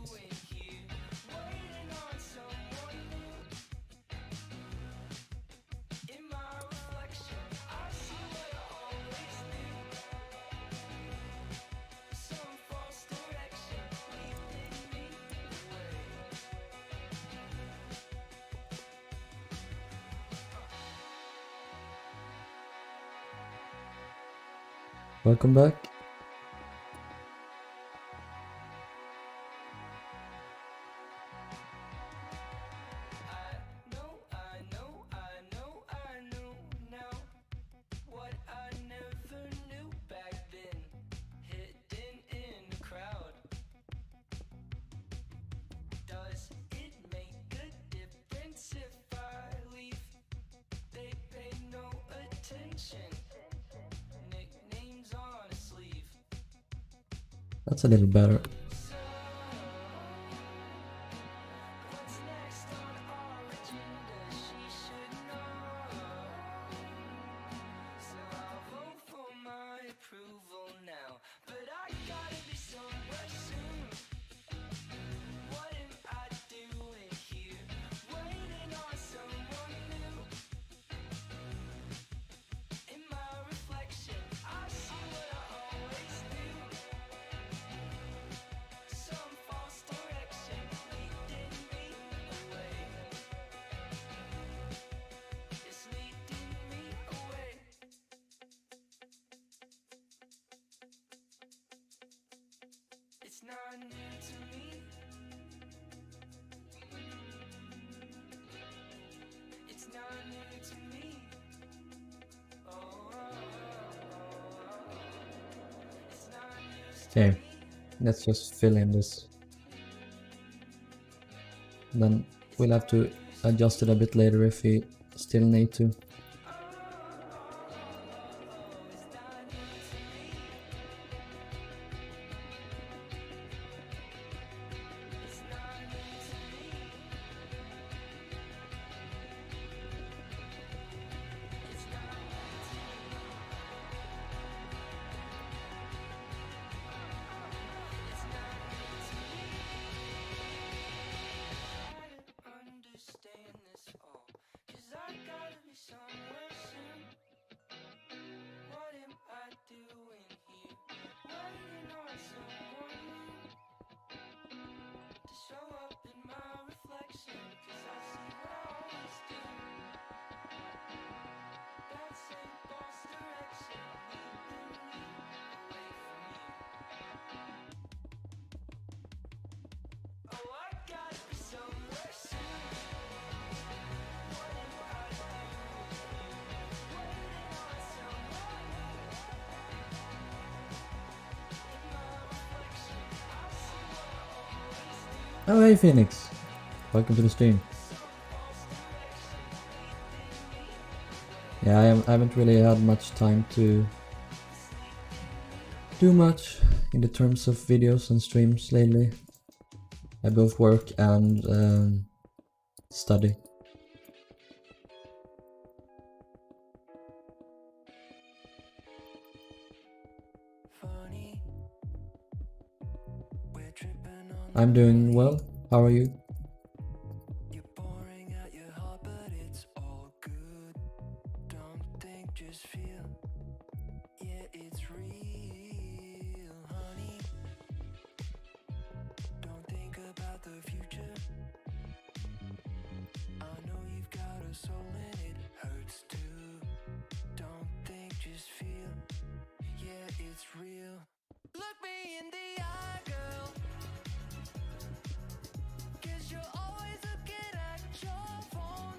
[SPEAKER 1] Welcome back. That's a little better.
[SPEAKER 2] It's not new to me. It's not new to me. It's not news to
[SPEAKER 1] Okay,
[SPEAKER 2] me.
[SPEAKER 1] let's just fill in this. Then we'll have to adjust it a bit later if we still need to.
[SPEAKER 2] Understand this all, 'cause I gotta be somewhere soon. What am I doing here? Waiting on someone new to show up in my reflection, 'cause I see what I always do. That same false direction leading me away from you. Oh, I gotta be somewhere soon. What am I doing here? Waiting on someone new. In my reflection, I see what I always do.
[SPEAKER 1] Oh, hey Phoenix! Welcome to the stream. Yeah, I haven't really had much time to do much in the terms of videos and streams lately. I both work and study.
[SPEAKER 2] Funny, we're tripping on
[SPEAKER 1] I'm doing well. How are you?
[SPEAKER 2] you're pouring out your heart, but it's all good. Don't think, just feel. Yeah, it's real, honey. Don't think about the future. I know you've got a soul and it hurts too. Don't think, just feel. Yeah, it's real. Look me in the eye, girl. 'Cause you're always looking at your phone.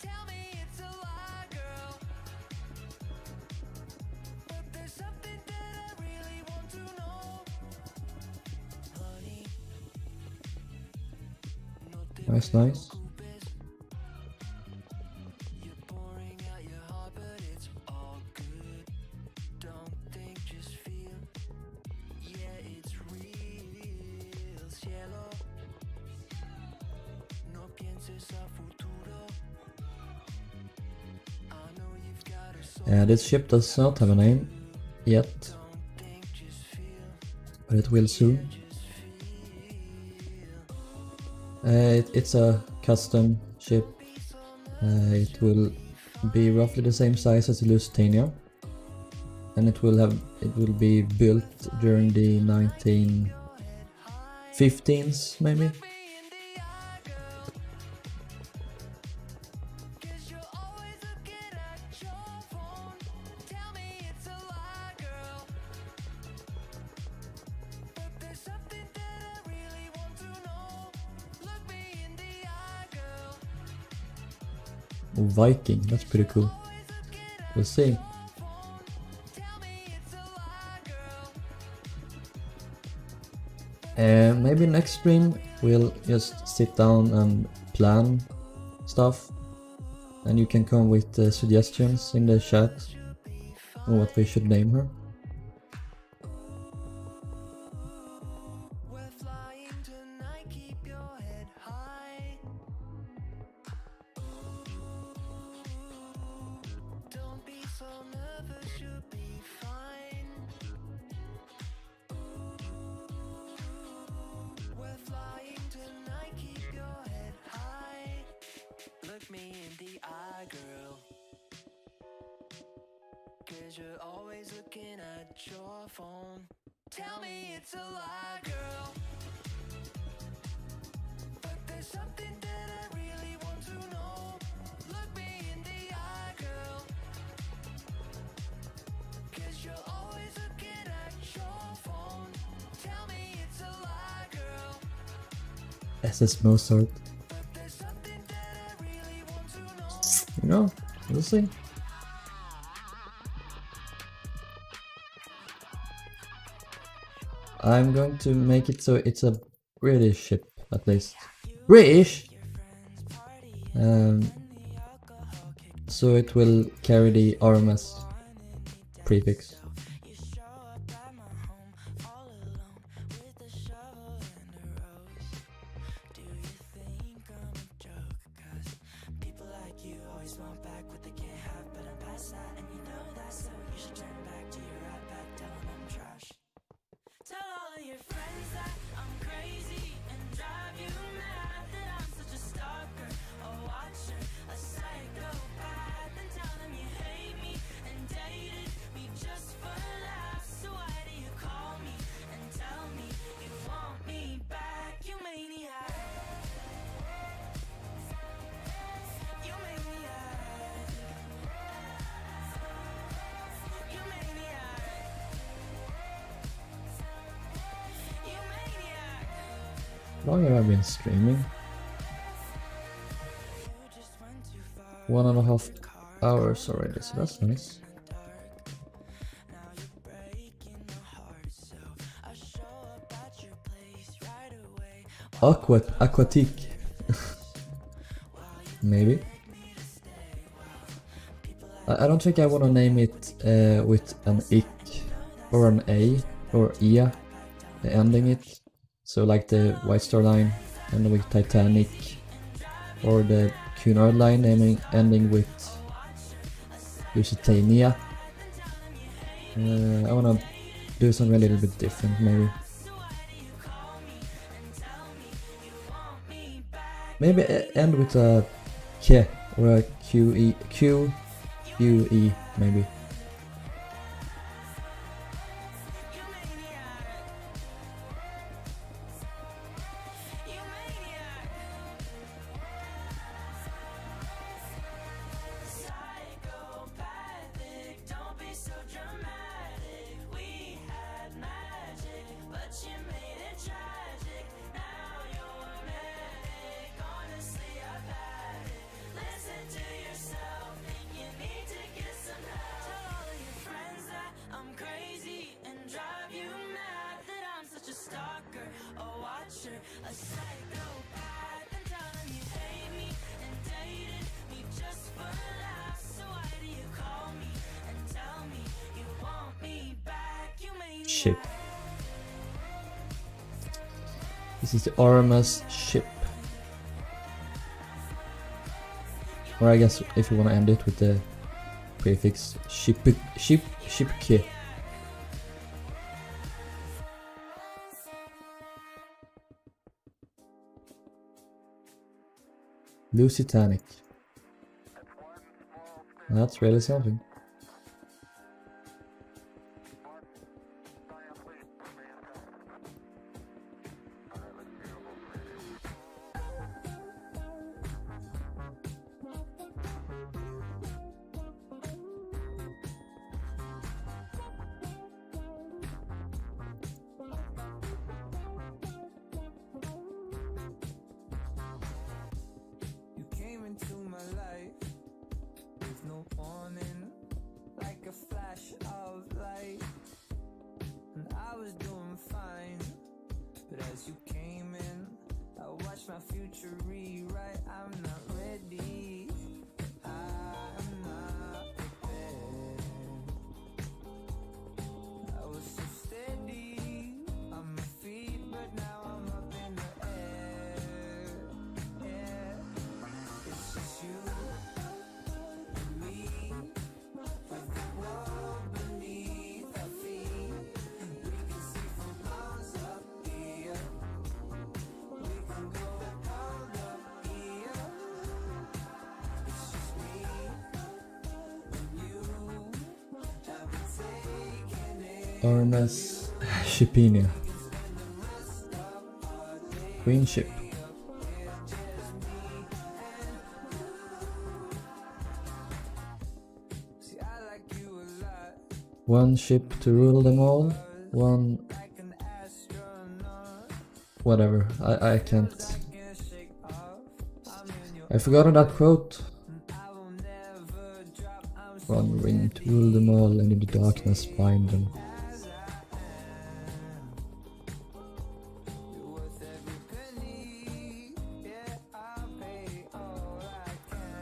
[SPEAKER 2] Tell me it's a lie, girl. But there's something that I really want to know. Honey, no te
[SPEAKER 1] Nice, nice.
[SPEAKER 2] preocupes. You're pouring out your heart, but it's all good. Don't think, just feel. Yeah, it's real, cielo. No pienses a futuro. I know you've got a soul.
[SPEAKER 1] This ship does not have a name. yet, but it will soon. It's a custom ship. It will be roughly the same size as the Lusitania, and it will be built during the 1915s maybe. Oh, Viking, that's pretty cool. We'll see. Maybe next stream we'll just sit down and plan stuff, and you can come with suggestions in the chat on what we should name her.
[SPEAKER 2] You're always looking at your phone. Tell me it's a lie, girl. But there's something that I really want to know. Look me in the eye, girl. 'Cause you're always looking at your phone. Tell me it's a lie, girl.
[SPEAKER 1] SS Mozart.
[SPEAKER 2] But there's something that I really want to know.
[SPEAKER 1] You know, we'll see. I'm going to make it so it's a British ship, at least. British! So it will carry the RMS prefix. How long have I been streaming? 1.5 hours already, so that's nice. Aquatique. Maybe. I don't think I want to name it with an ick or an a or ia ending it. So like the White Star Line ending with Titanic, or the Cunard Line ending with Lusitania. I wanna do something a little bit different maybe. Maybe end with a K or a QE maybe. Ship. This is the RMS ship. Or I guess if you want to end it with the prefix shipke. Lusitanic. That's really something.
[SPEAKER 2] You came into my life with no warning, like a flash of light, and I was doing fine, but as you came in, I watched my future rewrite. I'm not ready, I'm not prepared. I was so steady on my feet, but now I'm up in the air. Yeah, it's just you and me, with the world beneath our feet. We can see from miles up here. We can go all up here. It's just me and you, and we're taking it.
[SPEAKER 1] RMS Shipinia. Queen ship.
[SPEAKER 2] See, I like you a lot,
[SPEAKER 1] One ship to rule them all. One
[SPEAKER 2] like an astronaut.
[SPEAKER 1] whatever. I can't.
[SPEAKER 2] Can't shake off. I'm in your
[SPEAKER 1] I forgot that quote.
[SPEAKER 2] I will never drop. I'm so
[SPEAKER 1] One ring to rule them all, and in the darkness bind them.
[SPEAKER 2] as I am. You're worth every penny. Yeah, I'll pay all I can.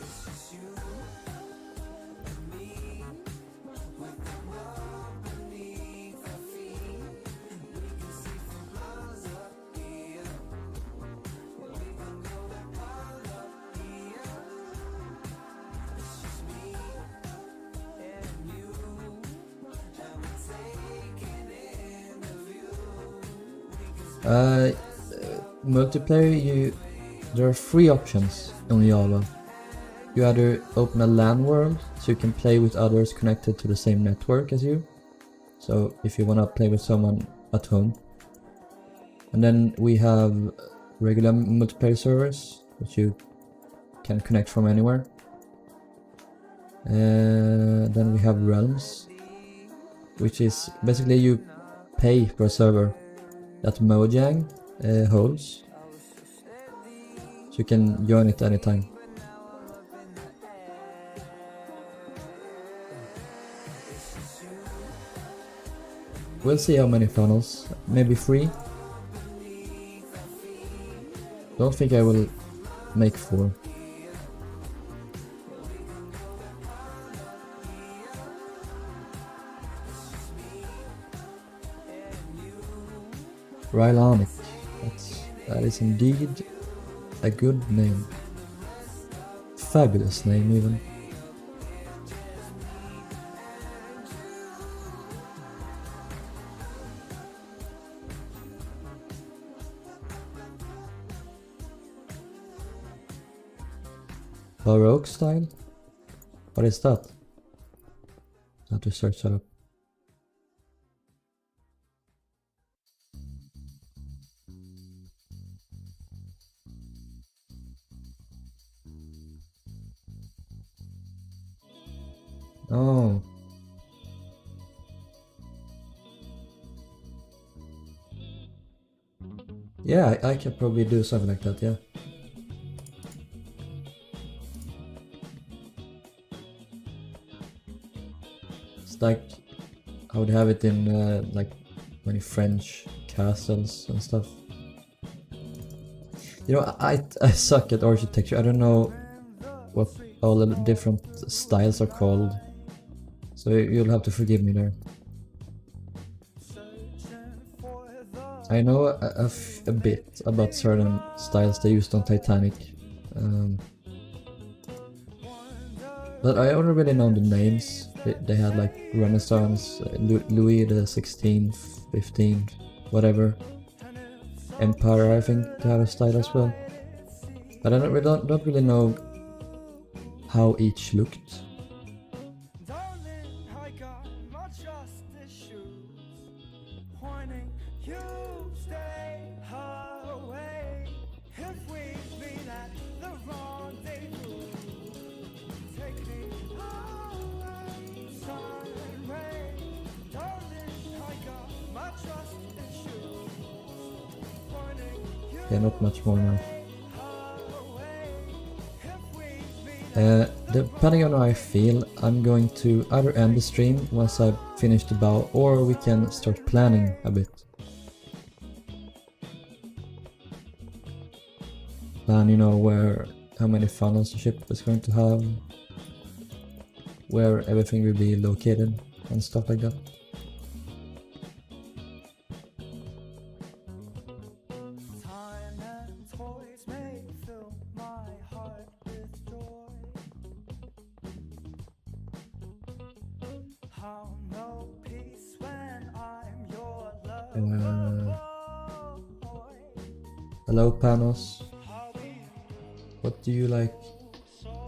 [SPEAKER 2] It's just you and me, with the world beneath our feet. We can see from miles up here. We can go all up here. It's just me and you, and we're taking in the view.
[SPEAKER 1] Multiplayer, there are 3 options on Java. You either open a LAN world, so you can play with others connected to the same network as you. So if you wanna play with someone at home. And then we have regular multiplayer servers, which you can connect from anywhere. Then we have realms, which is basically you pay per server that Mojang holds, so you can join it anytime. We'll see how many funnels, maybe 3. Don't think I will make 4. Rilhon. That is indeed a good name. Fabulous name even. Baroque style? What is that? I have to search that up. Oh. Yeah, I can probably do something like that, yeah. It's like I would have it in like many French castles and stuff. You know, I suck at architecture. I don't know what all the different styles are called. So you'll have to forgive me there. I know a bit about certain styles they used on Titanic. But I only really know the names. They had like Renaissance, Louis the 16th, 15th, whatever. Empire, I think, to have a style as well. But I don't really know how each looked. Yeah, not much more now. Depending on how I feel, I'm going to either end the stream once I've finished the bow, or we can start planning a bit. Plan, you know, how many funnels the ship is going to have, where everything will be located, and stuff like that. Hello Panos. What do you like?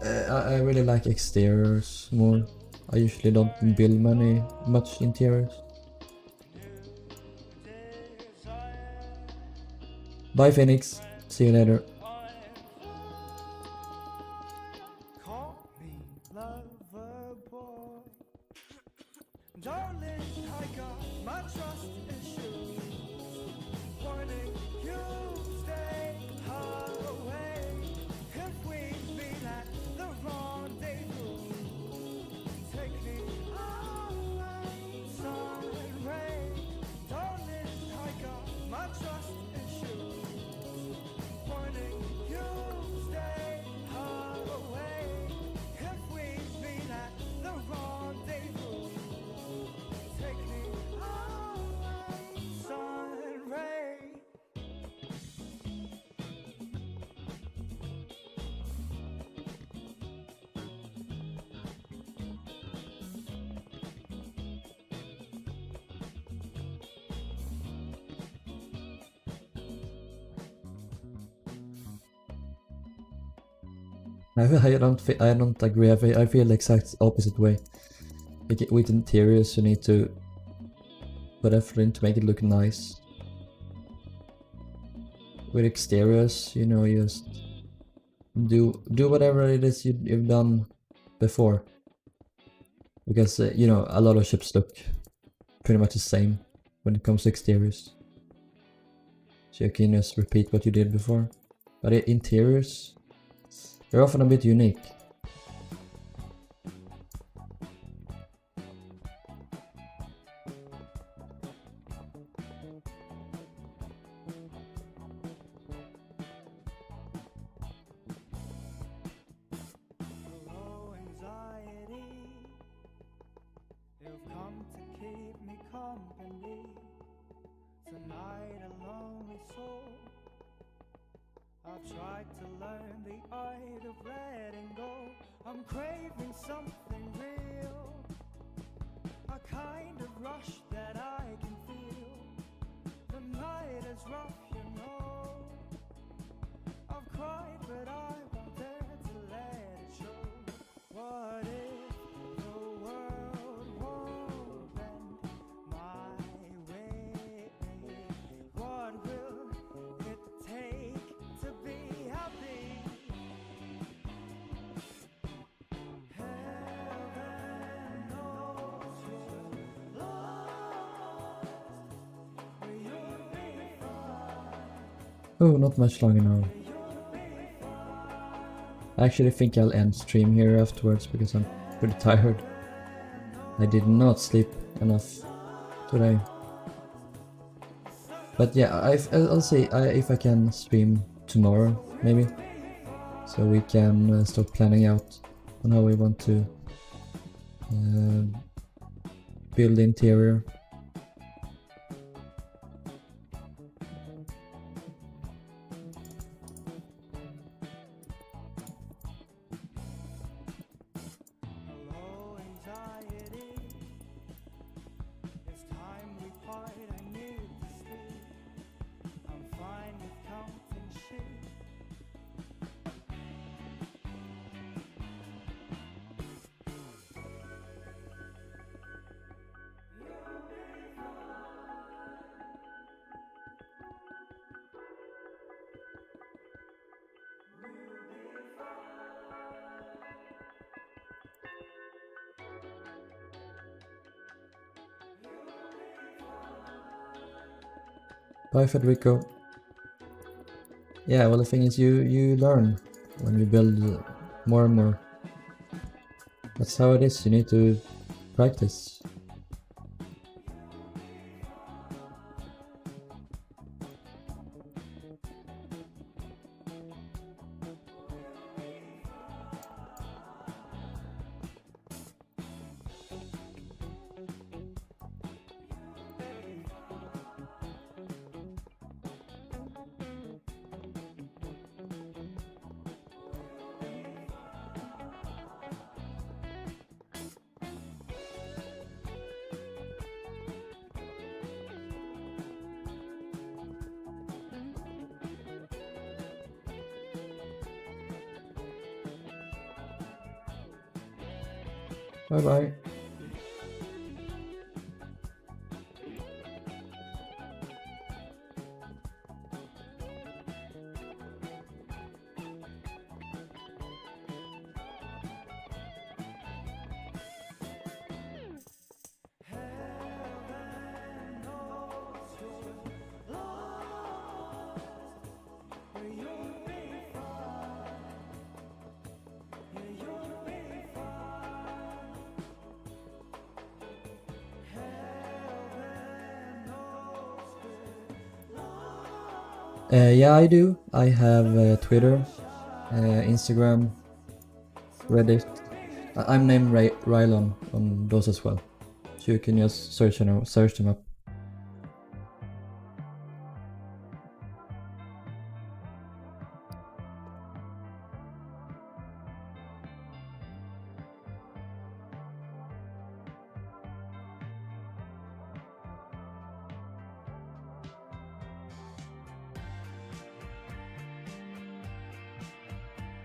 [SPEAKER 1] I really like exteriors more. I usually don't build much interiors. Bye Phoenix. See you later. I don't agree. I feel the exact opposite way. With interiors, you need to put effort in to make it look nice. With exteriors, you know, you just do whatever it is you've done before. Because you know, a lot of ships look pretty much the same when it comes to exteriors. So you can just repeat what you did before. But interiors, they're often a bit unique.
[SPEAKER 2] I've tried to learn the art of letting go. I'm craving something real, a kind of rush that I can feel. The night is rough, you know. I've cried, but I won't dare to let it show. What if the world won't bend my way? What will it take to be happy? Heaven knows you're lost, but you'll be fine.
[SPEAKER 1] Oh, not much longer now. I actually think I'll end stream here afterwards because I'm pretty tired. I did not sleep enough today. But yeah, I'll see if I can stream tomorrow, maybe. So we can start planning out on how we want to build the interior.
[SPEAKER 2] Hello, anxiety. It's time we part. I need to sleep. I'm fine.
[SPEAKER 1] Bye, Federico. Yeah, well, the thing is, you learn when you build more and more. That's how it is. You need to practice. Bye bye. Yeah, I do. I have Twitter, Instagram, Reddit. I'm named Rilhon on those as well, so you can just search them up.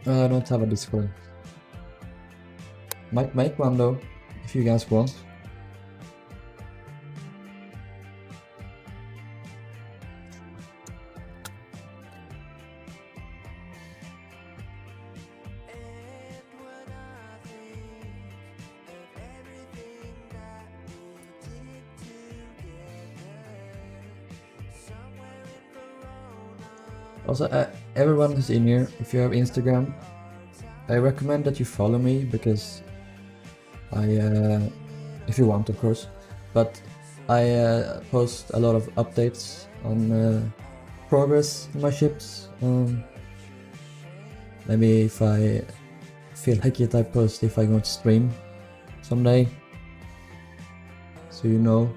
[SPEAKER 1] I don't have a Discord. Might make one though, if you guys want. Also, everyone who's in here, if you have Instagram, I recommend that you follow me because if you want, of course, but I post a lot of updates on progress in my ships. Maybe if I feel like it, I post if I go to stream someday, so you know.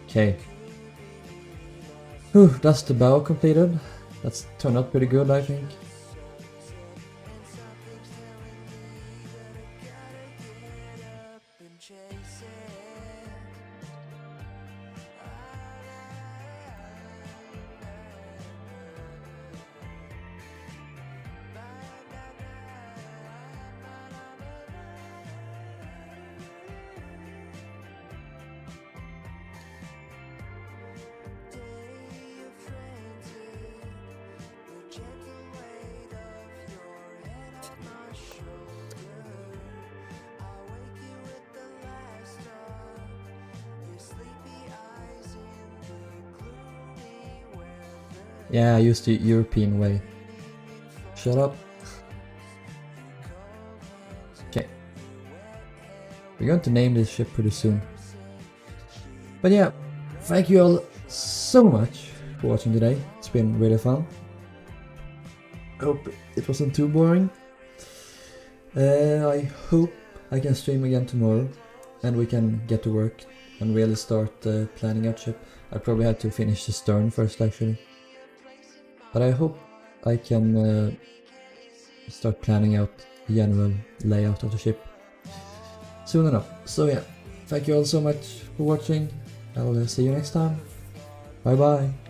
[SPEAKER 1] Okay. Whew, that's the bow completed. That's turned out pretty good, I think. Yeah, I used the European way. Shut up. Okay. We're going to name this ship pretty soon. But yeah, thank you all so much for watching today. It's been really fun. I hope it wasn't too boring. I hope I can stream again tomorrow and we can get to work and really start planning out ship. I probably have to finish the stern first actually. But I hope I can start planning out the general layout of the ship soon enough. So yeah, thank you all so much for watching. I will see you next time. Bye bye.